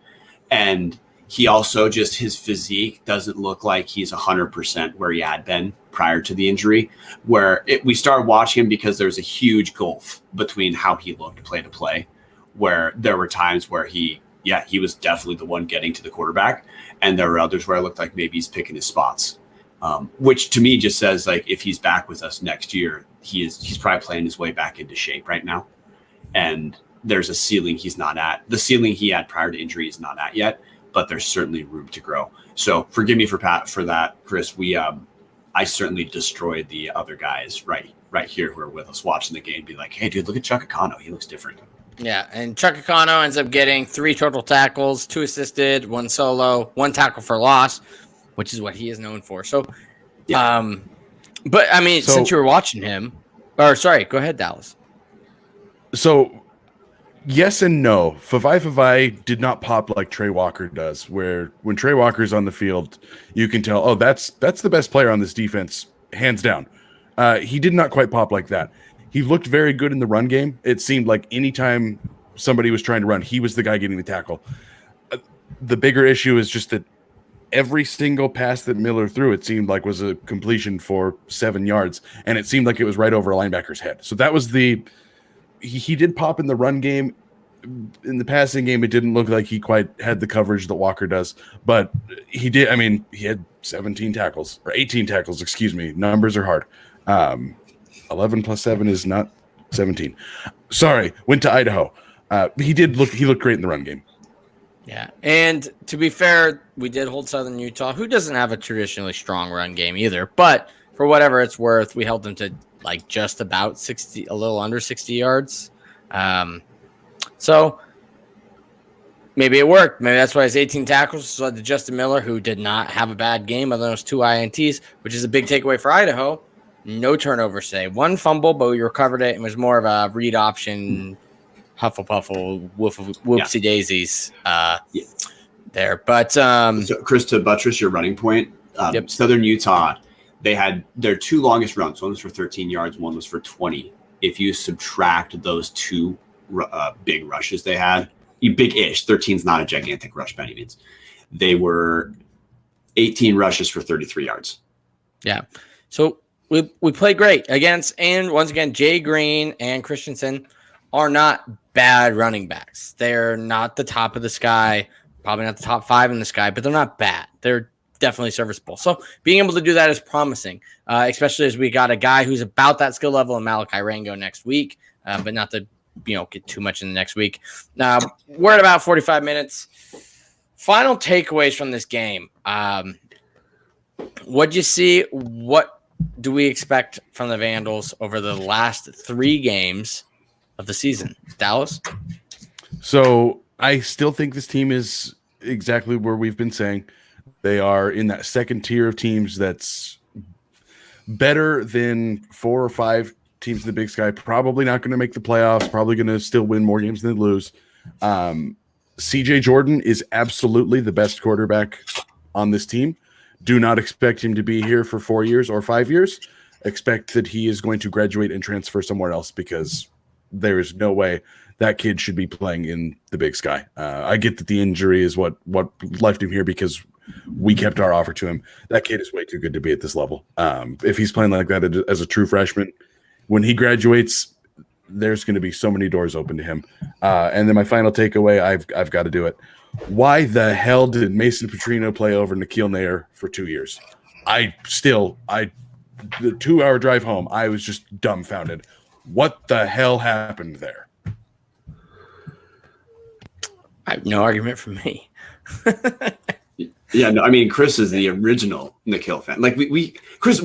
And he also just, his physique doesn't look like he's 100% where he had been prior to the injury, where we started watching him because there's a huge gulf between how he looked play to play, where there were times where he was definitely the one getting to the quarterback. And there were others where it looked like maybe he's picking his spots, which to me just says, like, if he's back with us next year, he's probably playing his way back into shape right now. And there's a ceiling he's not at. The ceiling he had prior to injury is not at yet, but there's certainly room to grow. So forgive me for that, Chris. I certainly destroyed the other guys right here who are with us watching the game. Be like, hey, dude, look at Chuck Acano. He looks different. Yeah, and Chuck Acano ends up getting 3 total tackles, 2 assisted, 1 solo, 1 tackle for loss, which is what he is known for. So, yeah. But, I mean, since you were watching him, go ahead, Dallas. So, yes and no. Favai did not pop like Trey Walker does, where when Trey Walker's on the field, you can tell, that's the best player on this defense, hands down. He did not quite pop like that. He looked very good in the run game. It seemed like anytime somebody was trying to run, he was the guy getting the tackle. The bigger issue is just that every single pass that Miller threw, it seemed like was a completion for 7 yards, and it seemed like it was right over a linebacker's head. So that was he did pop in the run game. In the passing game, it didn't look like he quite had the coverage that Walker does, but he did. I mean, he had 17 tackles or 18 tackles, excuse me. Numbers are hard. 11 plus 7 is not 17. Sorry, went to Idaho. He looked great in the run game. Yeah, and to be fair, we did hold Southern Utah, who doesn't have a traditionally strong run game either. But for whatever it's worth, we held them to like just about 60, a little under 60 yards. So maybe it worked. Maybe that's why his 18 tackles led to Justin Miller, who did not have a bad game other than those 2 INTs, which is a big takeaway for Idaho. No turnovers today. 1 fumble, but we recovered it. It was more of a read option, huffle-puffle, whoopsie daisies there. But so Chris, to buttress your running point, Southern Utah, they had their 2 longest runs. One was for 13 yards, one was for 20. If you subtract those 2 big rushes they had, big-ish, 13's not a gigantic rush by any means. They were 18 rushes for 33 yards. Yeah. So we played great against, and once again, Jay Green and Christensen are not bad running backs. They're not the top of the sky, probably not the top 5 in the sky, but they're not bad. They're definitely serviceable. So being able to do that is promising, especially as we got a guy who's about that skill level in Malachi Rango next week, but not to get too much in the next week. Now, we're at about 45 minutes. Final takeaways from this game. What'd you see? What do we expect from the Vandals over the last 3 games of the season? Dallas? So I still think this team is exactly where we've been saying. They are in that second tier of teams that's better than 4 or 5 teams in the Big Sky. Probably not going to make the playoffs. Probably going to still win more games than they lose. CJ Jordan is absolutely the best quarterback on this team. Do not expect him to be here for 4 years or 5 years. Expect that he is going to graduate and transfer somewhere else, because there is no way that kid should be playing in the Big Sky. I get that the injury is what left him here because we kept our offer to him. That kid is way too good to be at this level. If he's playing like that as a true freshman, when he graduates, there's going to be so many doors open to him. And then my final takeaway, I've got to do it. Why the hell did Mason Petrino play over Nikhil Nayar for 2 years? The 2-hour drive home, I was just dumbfounded. What the hell happened there? I have no argument from me. Yeah, no, I mean, Chris is the original Nikhil fan. Like Chris,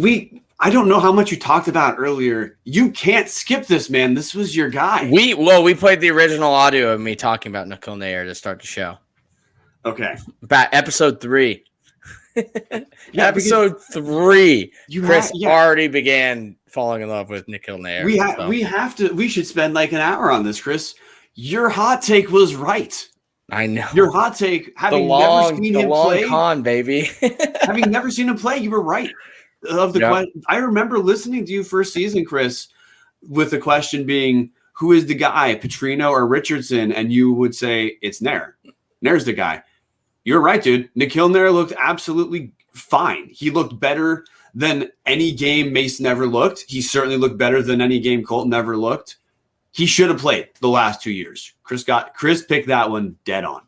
I don't know how much you talked about earlier. You can't skip this, man. This was your guy. We played the original audio of me talking about Nikhil Nayar to start the show. Okay. About episode 3. Yeah, episode 3. Chris yeah. already began falling in love with Nikhil Nayar. We should spend like an hour on this, Chris. Your hot take was right. I know. Your hot take, having never seen him play, con, baby. having never seen him play, you were right. I remember listening to you first season, Chris, with the question being, who is the guy, Petrino or Richardson? And you would say, it's Nayar. Nayar's the guy. You're right, dude. Nikhil Nayar looked absolutely fine. He looked better than any game Mason ever looked. He certainly looked better than any game Colton ever looked. He should have played the last 2 years. Chris picked that one dead on.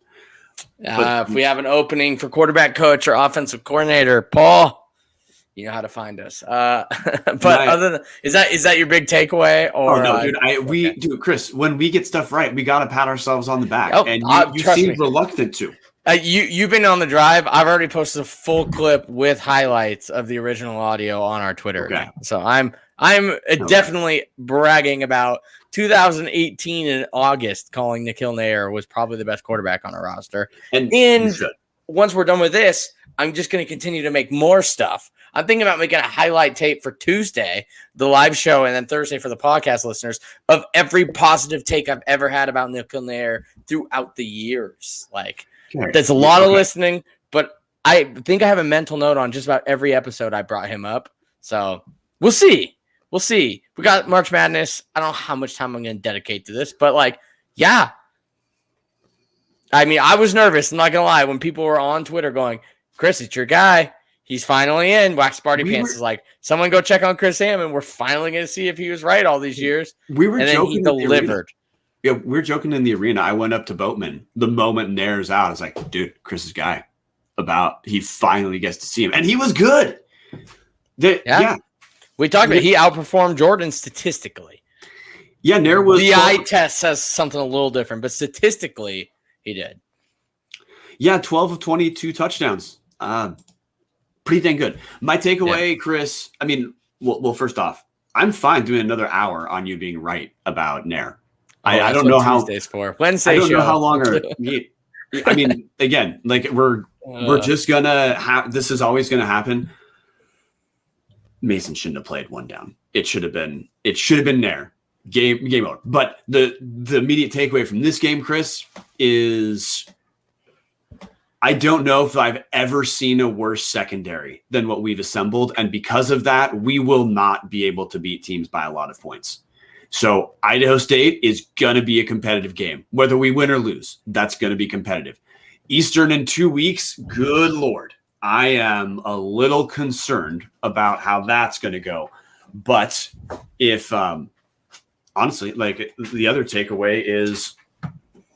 If we have an opening for quarterback coach or offensive coordinator, Paul, you know how to find us. Other than is that your big takeaway? Or no, dude, Chris, when we get stuff right, we got to pat ourselves on the back, and you seem reluctant to. You've been on the drive. I've already posted a full clip with highlights of the original audio on our Twitter account. So I'm definitely bragging about 2018 in August, calling Nikhil Nayar was probably the best quarterback on our roster. And once we're done with this, I'm just going to continue to make more stuff. I'm thinking about making a highlight tape for Tuesday, the live show, and then Thursday for the podcast listeners, of every positive take I've ever had about Nikhil Nayar throughout the years. There's a lot of listening, but I think I have a mental note on just about every episode I brought him up. So we'll see. We got March Madness. I don't know how much time I'm going to dedicate to this, but yeah. I mean, I was nervous. I'm not going to lie. When people were on Twitter going, Chris, it's your guy. He's finally in. Wax Party Pants is like, someone go check on Chris Hammond. We're finally going to see if he was right all these years. We were joking. He delivered. Yeah, we're joking in the arena. I went up to Boatman the moment Nayar's out. I was like, dude, Chris's guy. He finally gets to see him. And he was good. Yeah. We talked about he outperformed Jordan statistically. Yeah, Nayar was. The eye test says something a little different, but statistically, he did. Yeah, 12 of 22 touchdowns. Pretty dang good. My takeaway, Chris, I mean, well, first off, I'm fine doing another hour on you being right about Nayar. I don't know how Tuesdays for Wednesday. I don't know how long I mean, again, we're just gonna have. This is always gonna happen. Mason shouldn't have played one down. It should have been Nayar. Game over. But the immediate takeaway from this game, Chris, is I don't know if I've ever seen a worse secondary than what we've assembled. And because of that, we will not be able to beat teams by a lot of points. So Idaho State is going to be a competitive game. Whether we win or lose, that's going to be competitive. Eastern in 2 weeks, good Lord. I am a little concerned about how that's going to go. But if, honestly, the other takeaway is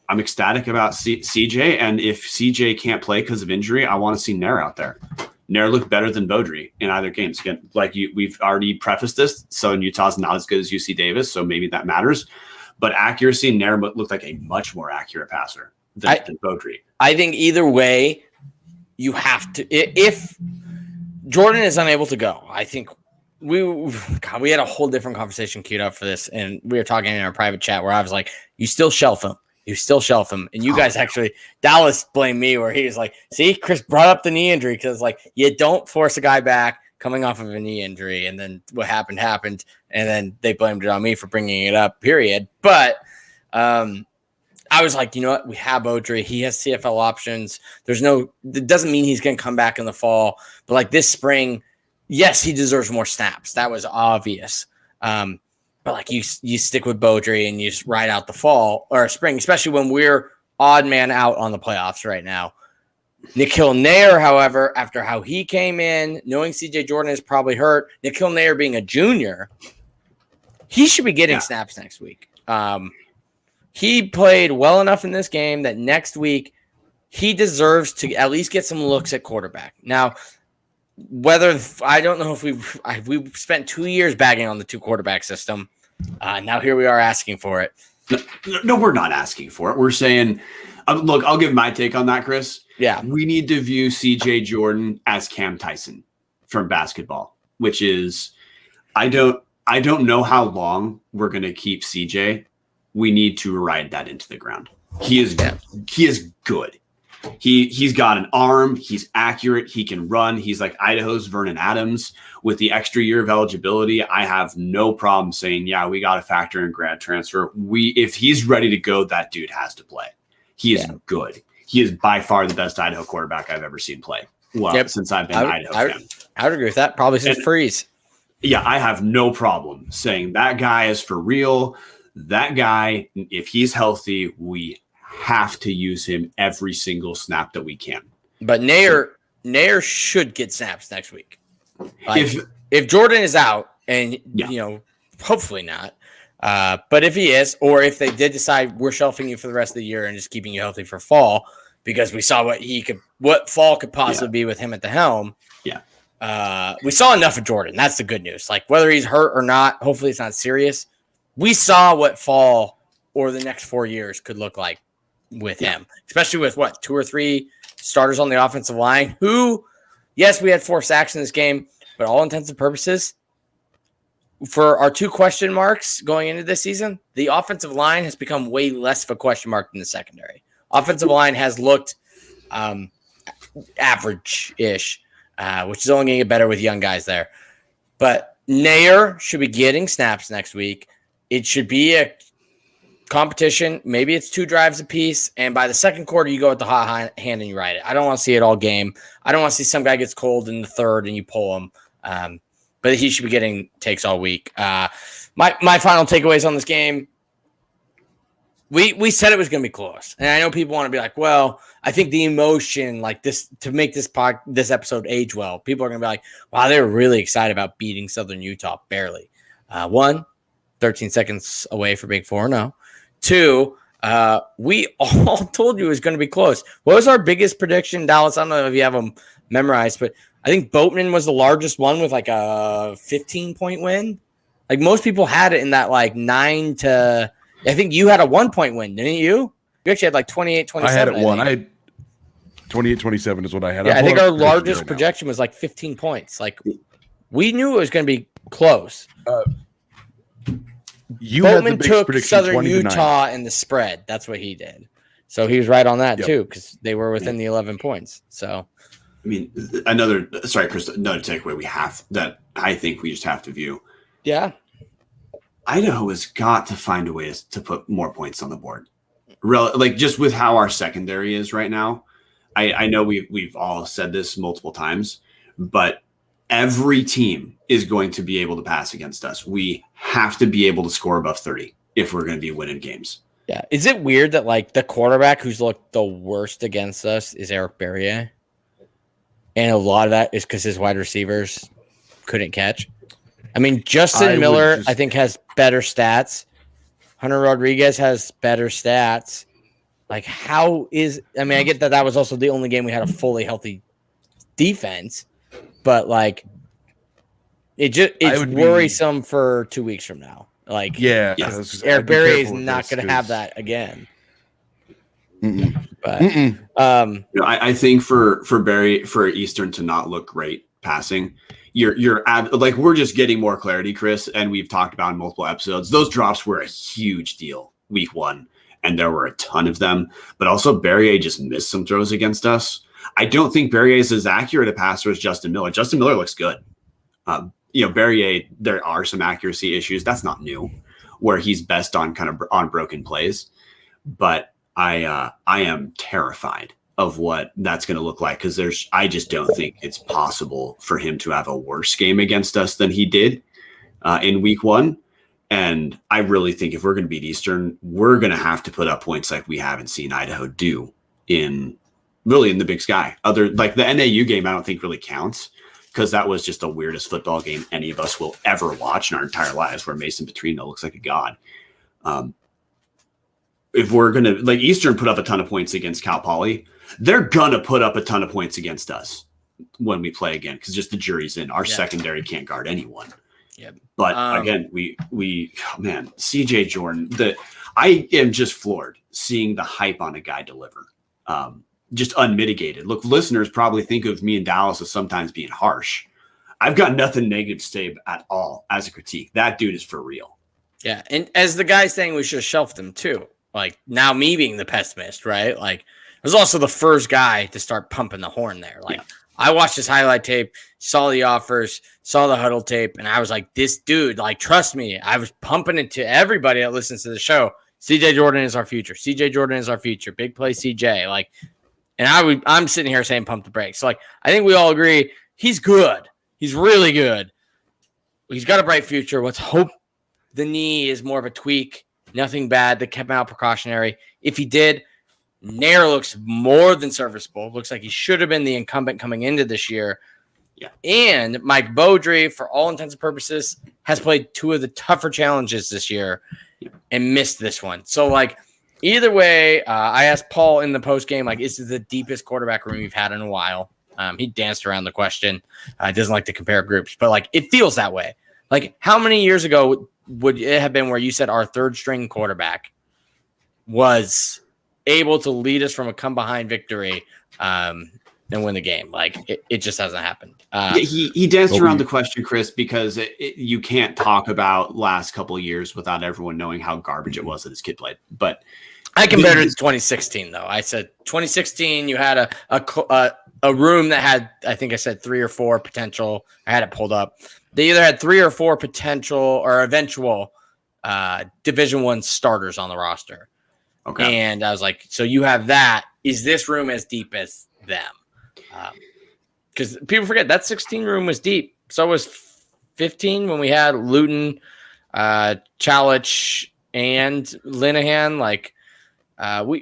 I'm ecstatic about CJ. And if CJ can't play because of injury, I want to see Nayar out there. Nayar looked better than Beaudry in either games. Again, we've already prefaced this. Southern Utah's not as good as UC Davis, so maybe that matters. But accuracy, Nayar looked like a much more accurate passer than Beaudry. I think either way, you have to. If Jordan is unable to go, I think we had a whole different conversation queued up for this, and we were talking in our private chat where I was like, "You still shelf him." And you guys actually, Dallas blamed me where he was like, see, Chris brought up the knee injury because you don't force a guy back coming off of a knee injury. And then what happened. And then they blamed it on me for bringing it up, period. But I was like, you know what? We have Beaudry. He has CFL options. It doesn't mean he's going to come back in the fall, but like this spring, yes, he deserves more snaps. That was obvious. But like you stick with Beaudry and you just ride out the fall or spring, especially when we're odd man out on the playoffs right now. Nikhil Nayar, however, after how he came in, knowing CJ Jordan is probably hurt, Nikhil Nayar being a junior, he should be getting snaps next week. He played well enough in this game that next week he deserves to at least get some looks at quarterback. Now, I don't know if we've spent 2 years bagging on the 2 quarterback system. Now here we are asking for it. No, we're not asking for it. We're saying, look, I'll give my take on that, Chris. Yeah. We need to view CJ Jordan as Cam Tyson from basketball, which is, I don't know how long we're going to keep CJ. We need to ride that into the ground. He is good. He's got an arm. He's accurate. He can run. He's like Idaho's Vernon Adams with the extra year of eligibility. I have no problem saying, yeah, we got to factor in grad transfer. If he's ready to go, that dude has to play. He is good. He is by far the best Idaho quarterback I've ever seen play. Well, since I've been an Idaho fan. I would agree with that. Probably since Freeze. Yeah, I have no problem saying that guy is for real. That guy, if he's healthy, we have to use him every single snap that we can. But Nayar should get snaps next week. Like, if Jordan is out, and hopefully not. But if he is, or if they did decide we're shelving you for the rest of the year and just keeping you healthy for fall, because we saw what fall could possibly be with him at the helm. Yeah. We saw enough of Jordan. That's the good news. Like whether he's hurt or not, hopefully it's not serious. We saw what fall or the next 4 years could look like with him, especially with 2 or 3 starters on the offensive line who, yes, we had 4 sacks in this game, but all intents and purposes, for our 2 question marks going into this season, the offensive line has become way less of a question mark than the secondary. Offensive line has looked average-ish, which is only going to get better with young guys there. But Nayar should be getting snaps next week. It should be a competition. Maybe it's 2 drives apiece, and by the second quarter, you go with the hot hand and you ride it. I don't want to see it all game. I don't want to see some guy gets cold in the third and you pull him. But he should be getting takes all week. My final takeaways on this game. We said it was going to be close, and I know people want to be like, "Well, I think the emotion, like this, to make this episode age well, people are going to be like, wow, they were really excited about beating Southern Utah barely." 1, 13 seconds away for Big 4-0. 2, we all told you it was going to be close. What was our biggest prediction, Dallas? I don't know if you have them memorized, but I think Boatman was the largest one with like a 15-point win. Like most people had it in that like 9 to. I think you had a 1-point win, didn't you? You actually had like 28-27. I had it 1. I had 28-27 is what I had. Yeah, I think our largest projection was like 15 points. Like we knew it was going to be close. Boatman took Southern Utah in the spread. That's what he did. So he was right on that too, because they were within the 11 points. So, I mean, Chris, another takeaway that I think we just have to view. Yeah. Idaho has got to find a way to put more points on the board. Like just with how our secondary is right now. I know we've all said this multiple times, but every team is going to be able to pass against us. We have to be able to score above 30 if we're going to be winning games. Yeah. Is it weird that like the quarterback who's looked the worst against us is Eric Berrier? And a lot of that is because his wide receivers couldn't catch. I mean, Justin Miller, I think, has better stats. Hunter Rodriguez has better stats. Like, I get that was also the only game we had a fully healthy defense, but like, it's worrisome for 2 weeks from now. Like, Eric Berry is not going to have that again. But I think for Berry, for Eastern to not look great passing, we're just getting more clarity, Chris, and we've talked about in multiple episodes. Those drops were a huge deal week 1, and there were a ton of them. But also, Berrier just missed some throws against us. I don't think Berrier is as accurate a passer as Justin Miller. Justin Miller looks good. Berrier, there are some accuracy issues. That's not new, where he's best on kind of on broken plays. But I am terrified of what that's going to look like, because I just don't think it's possible for him to have a worse game against us than he did in week 1. And I really think if we're going to beat Eastern, we're going to have to put up points like we haven't seen Idaho do in the Big Sky. Like the NAU game, I don't think really counts, because that was just the weirdest football game any of us will ever watch in our entire lives, where Mason Petrino looks like a god. If we're going to, like, Eastern put up a ton of points against Cal Poly, they're going to put up a ton of points against us when we play again, because just the jury's in. Our secondary can't guard anyone. Yep. But again, CJ Jordan, I am just floored seeing the hype on a guy deliver. Just unmitigated. Look, listeners probably think of me and Dallas as sometimes being harsh. I've got nothing negative to say at all as a critique. That dude is for real. Yeah. And as the guy saying we should have shelved him too. Like, now me being the pessimist, right? Like, I was also the first guy to start pumping the horn there. Like, I watched his highlight tape, saw the offers, saw the huddle tape, and I was like, this dude, like, trust me. I was pumping it to everybody that listens to the show. CJ Jordan is our future. CJ Jordan is our future. Big play CJ. Like, and I'm sitting here saying pump the brakes. So, like, I think we all agree he's good. He's really good. He's got a bright future. Let's hope the knee is more of a tweak. Nothing bad that kept him out precautionary. If he did, Nair looks more than serviceable. Looks like he should have been the incumbent coming into this year. Yeah. And Mike Beaudry, for all intents and purposes, has played 2 of the tougher challenges this year and missed this one. So, like, either way, I asked Paul in the postgame, like, is this the deepest quarterback room we've had in a while? He danced around the question. Doesn't like to compare groups, but, like, it feels that way. Like, how many years ago would it have been where you said our third string quarterback was able to lead us from a come behind victory and win the game? Like, it just hasn't happened. He danced around the question, Chris, because you can't talk about last couple of years without everyone knowing how garbage it was that his kid played. But I compared it to 2016, though. I said 2016, you had a room that had, I think I said 3 or 4 potential. I had it pulled up. They either had 3 or 4 potential or eventual Division I starters on the roster. Okay. And I was like, so you have that. Is this room as deep as them? Because people forget that 16 room was deep. So was 15 when we had Luton, Chalich, and Linehan. Like,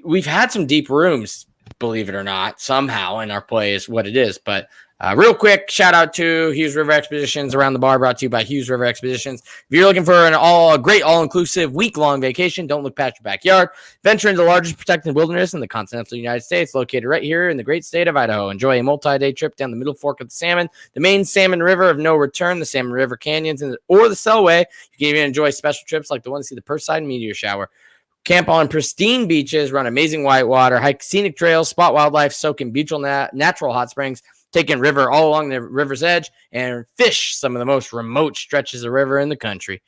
we've had some deep rooms, believe it or not, somehow, and our play is what it is. But real quick, shout out to Hughes River Expeditions Around the Bar, brought to you by Hughes River Expeditions. If you're looking for a great all-inclusive week-long vacation, don't look past your backyard. Venture into the largest protected wilderness in the continental United States, located right here in the great state of Idaho. Enjoy a multi-day trip down the Middle Fork of the Salmon, the main salmon river of no return, the Salmon River Canyons, or the Selway. You can even enjoy special trips like the one to see the Perseid meteor shower. Camp on pristine beaches, run amazing whitewater, hike scenic trails, spot wildlife, soak in beautiful natural hot springs, take in river all along the river's edge, and fish some of the most remote stretches of river in the country.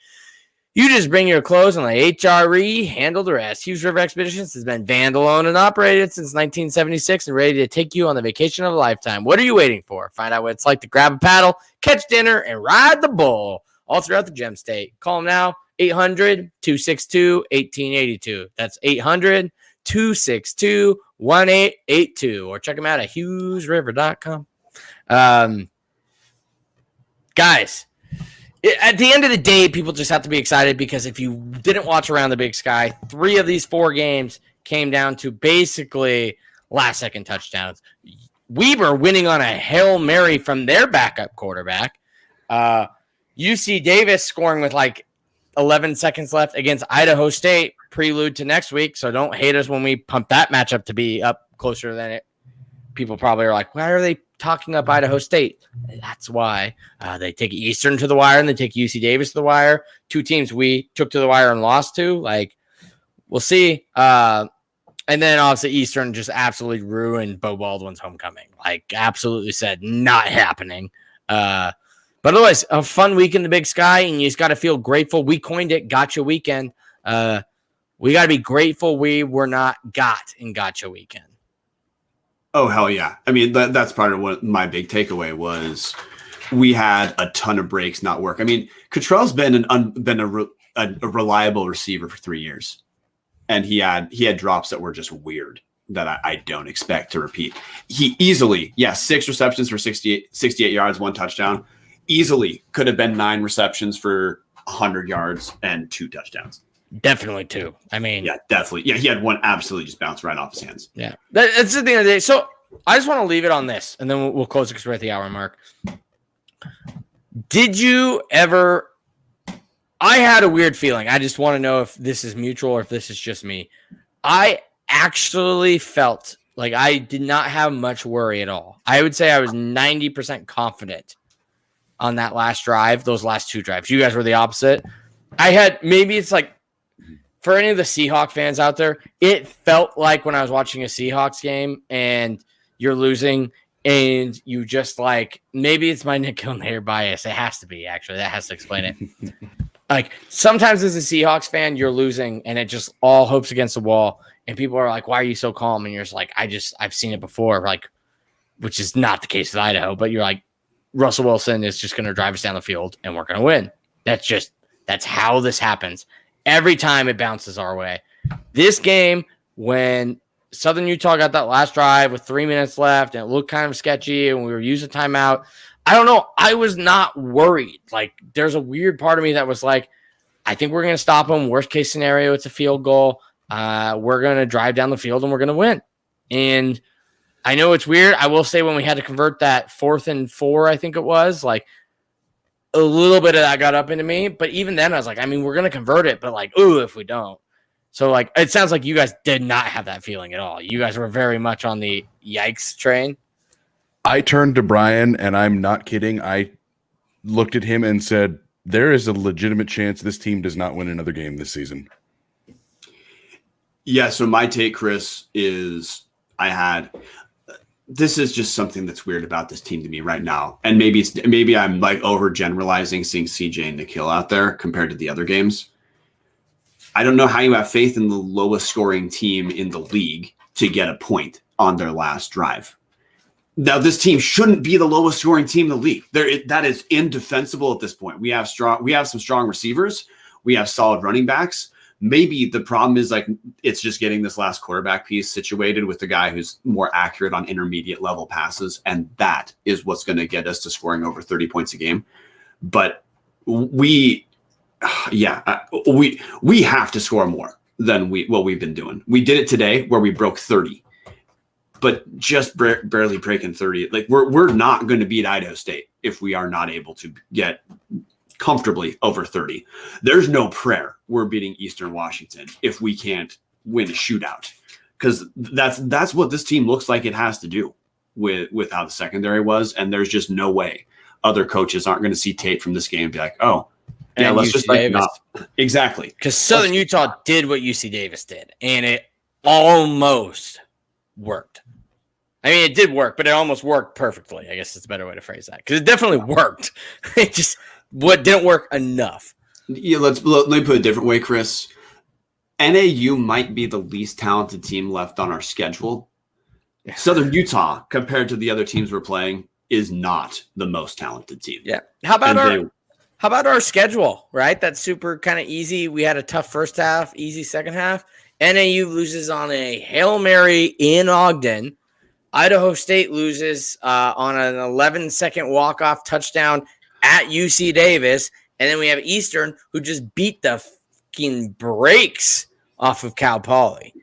You just bring your clothes and let HRE handle the rest. Hughes River Expeditions has been Vandal owned and operated since 1976 and ready to take you on the vacation of a lifetime. What are you waiting for? Find out what it's like to grab a paddle, catch dinner, and ride the bull all throughout the Gem State. Call them now, 800-262-1882. That's 800-262-1882. Or check them out at hughesriver.com. Guys, at the end of the day, people just have to be excited, because if you didn't watch Around the Big Sky, 3 of these 4 games came down to basically last-second touchdowns. Weber winning on a Hail Mary from their backup quarterback. UC Davis scoring with like 11 seconds left against Idaho State, prelude to next week. So don't hate us when we pump that matchup to be up closer than it. People probably are like, why are they talking up Idaho State? That's why they take Eastern to the wire and they take UC Davis to the wire. 2 teams we took to the wire and lost to. Like, we'll see. And then obviously Eastern just absolutely ruined Bo Baldwin's homecoming. Like, absolutely said not happening. But otherwise, a fun week in the Big Sky, and you just got to feel grateful. We coined it Gotcha Weekend. We got to be grateful we were not got in Gotcha Weekend. Oh, hell yeah. I mean, that's part of what my big takeaway was. We had a ton of breaks not work. I mean, Cuttrell's been a reliable receiver for 3 years. and he had drops that were just weird that I don't expect to repeat. He easily, 6 receptions for 68 yards, 1 touchdown. Easily could have been 9 receptions for 100 yards and 2 touchdowns. Definitely 2. I mean, yeah, definitely. Yeah, he had one absolutely just bounce right off his hands. Yeah, that's the end of the day. So I just want to leave it on this, and then we'll close it because we're at the hour mark. Did you ever? I had a weird feeling. I just want to know if this is mutual or if this is just me. I actually felt like I did not have much worry at all. I would say I was 90% confident on that last drive, those last 2 drives. You guys were the opposite. I had, maybe it's like, for any of the Seahawks fans out there, it felt like when I was watching a Seahawks game and you're losing and you just like, maybe it's my Nikhil Nayar bias. It has to be, actually. That has to explain it. Like, sometimes as a Seahawks fan, you're losing and it just all hopes against the wall. And people are like, why are you so calm? And you're just like, I've seen it before, like, which is not the case with Idaho. But you're like, Russell Wilson is just going to drive us down the field and we're going to win. That's how this happens. Every time it bounces our way. This game, when Southern Utah got that last drive with 3 minutes left and it looked kind of sketchy and we were using timeout, I don't know. I was not worried. Like, there's a weird part of me that was like, I think we're going to stop them. Worst case scenario, it's a field goal. We're going to drive down the field and we're going to win. And I know it's weird. I will say when we had to convert that 4th and 4, I think it was, like, a little bit of that got up into me. But even then, I was like, I mean, we're going to convert it, but like, ooh, if we don't. So, like, it sounds like you guys did not have that feeling at all. You guys were very much on the yikes train. I turned to Brian, and I'm not kidding. I looked at him and said, there is a legitimate chance this team does not win another game this season. Yeah, so my take, Chris, is this is just something that's weird about this team to me right now. And maybe I'm like overgeneralizing seeing CJ and Nikhil out there compared to the other games. I don't know how you have faith in the lowest scoring team in the league to get a point on their last drive. Now, this team shouldn't be the lowest scoring team in the league. That is indefensible at this point. We have some strong receivers. We have solid running backs. Maybe the problem is like it's just getting this last quarterback piece situated with the guy who's more accurate on intermediate level passes, and that is what's going to get us to scoring over 30 points a game. But we have to score more than what we've been doing. We did it today where we broke 30, but just barely breaking 30. Like we're not going to beat Idaho State if we are not able to get comfortably over 30. There's no prayer we're beating Eastern Washington if we can't win a shootout, because that's what this team looks like it has to do with how the secondary was. And there's just no way other coaches aren't going to see tape from this game and be like, oh, yeah, let's just like not. Exactly. Because Southern Utah did what UC Davis did, and it almost worked. I mean, it did work, but it almost worked perfectly. I guess it's a better way to phrase that, because it definitely worked. It just what didn't work enough. Yeah, let me put it a different way, Chris. NAU might be the least talented team left on our schedule. Southern Utah, compared to the other teams we're playing, is not the most talented team. Yeah. How about our schedule, right? That's super kind of easy. We had a tough first half, easy second half. NAU loses on a Hail Mary in Ogden. Idaho State loses on an 11-second walk-off touchdown at UC Davis. And then we have Eastern, who just beat the fucking brakes off of Cal Poly.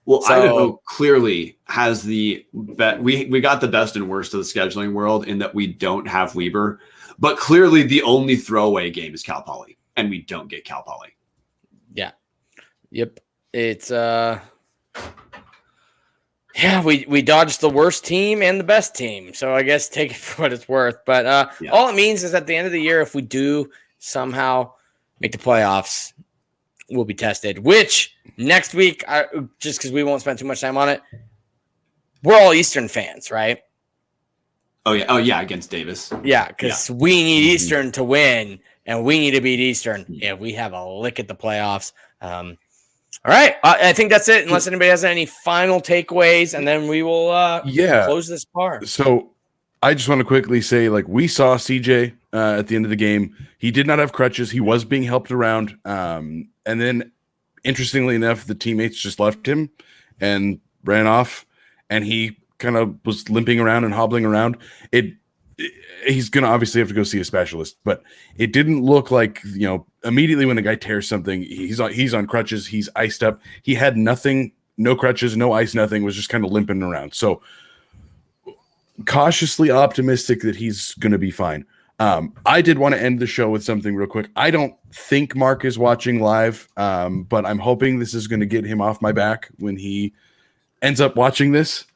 Well, so, Idaho clearly has the best. We got the best and worst of the scheduling world in that we don't have Weber, but clearly the only throwaway game is Cal Poly, and we don't get Cal Poly. Yeah. Yep. It's yeah, we dodged the worst team and the best team. So I guess take it for what it's worth. But all it means is at the end of the year, if we do somehow make the playoffs, we'll be tested, which next week, just because we won't spend too much time on it, we're all Eastern fans, right? Oh, yeah, against Davis. Yeah, because we need Eastern to win, and we need to beat Eastern if we have a lick at the playoffs. All right, I think that's it, unless anybody has any final takeaways, and then we will close this part. So I just want to quickly say, like, we saw CJ at the end of the game. He did not have crutches. He was being helped around. And then interestingly enough, the teammates just left him and ran off, and he kind of was limping around and hobbling around. He's going to obviously have to go see a specialist, but it didn't look like, immediately when a guy tears something, he's on crutches, he's iced up. He had nothing, no crutches, no ice, nothing, was just kind of limping around. So cautiously optimistic that he's going to be fine. I did want to end the show with something real quick. I don't think Mark is watching live, but I'm hoping this is going to get him off my back when he ends up watching this.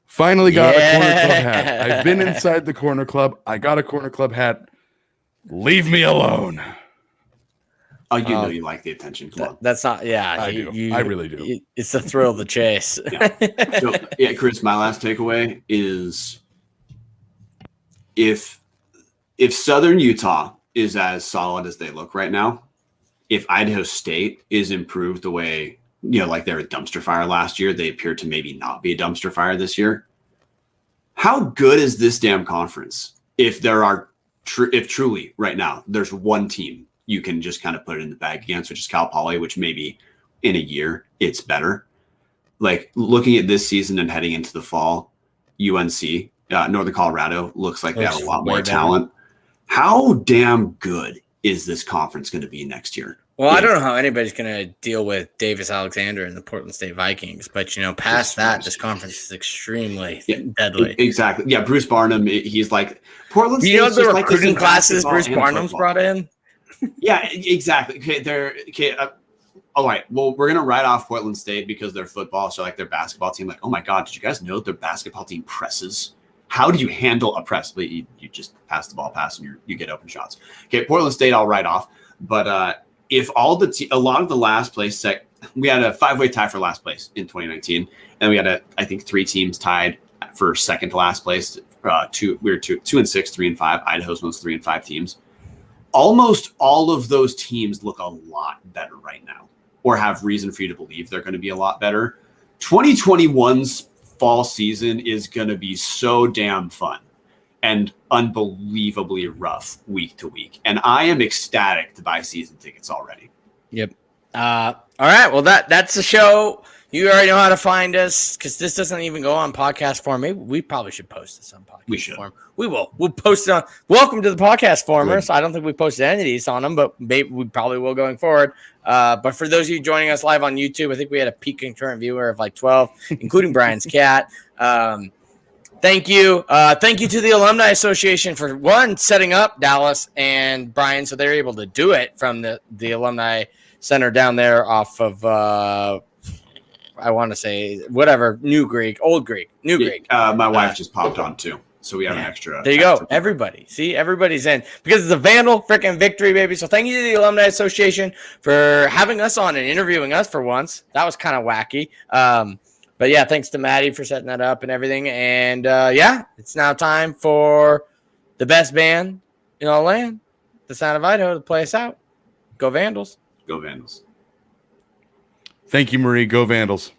Finally got a Corner Club hat. I've been inside the Corner Club. I got a Corner Club hat. Leave me alone. Oh, you like the attention club. That's not, I do. I really do. It's the thrill of the chase. So, Chris, my last takeaway is if Southern Utah is as solid as they look right now, if Idaho State is improved the way, like they're a dumpster fire last year, they appear to maybe not be a dumpster fire this year. How good is this damn conference? If if truly right now there's one team you can just kind of put it in the bag against, which is Cal Poly, which maybe in a year it's better. Like looking at this season and heading into the fall, UNC, Northern Colorado looks like they have a lot more talent. How damn good is this conference going to be next year? Well, I don't know how anybody's going to deal with Davis Alexander and the Portland State Vikings, but past that, this conference is extremely deadly. Exactly. Yeah, Bruce Barnum, he's like Portland State. The recruiting classes Bruce Barnum's brought in? Yeah, exactly. Okay, all right. Well, we're gonna write off Portland State because their football, so like their basketball team. Like, oh my God, did you guys know their basketball team presses? How do you handle a press? You just pass the ball pass and you get open shots. Okay, Portland State, I'll write off. But if a lot of the last place we had a 5-way tie for last place in 2019, and we had I think 3 teams tied for second to last place. We were 2 and 6, 3 and 5. Idaho's one of 3 and 5 teams. Almost all of those teams look a lot better right now, or have reason for you to believe they're going to be a lot better. 2021's fall season is going to be so damn fun and unbelievably rough week to week. And I am ecstatic to buy season tickets already. Yep. All right. Well, that's the show. You already know how to find us because this doesn't even go on podcast form. Maybe we probably should post this on podcast form. We will. We'll post it on. Welcome to the podcast formers. I don't think we posted any of these on them, but maybe we probably will going forward. But for those of you joining us live on YouTube, I think we had a peak concurrent viewer of like 12, including Brian's cat. Thank you. Thank you to the Alumni Association for setting up Dallas and Brian, so they're able to do it from the Alumni Center down there off of I want to say whatever, New Greek. My wife just popped on too, so we have an extra. There you go, everybody. See, everybody's in because it's a Vandal freaking victory, baby. So thank you to the Alumni Association for having us on and interviewing us for once. That was kind of wacky. But yeah, thanks to Maddie for setting that up and everything. And it's now time for the best band in all land, the Sound of Idaho, to play us out. Go Vandals. Go Vandals. Thank you, Marie. Go Vandals.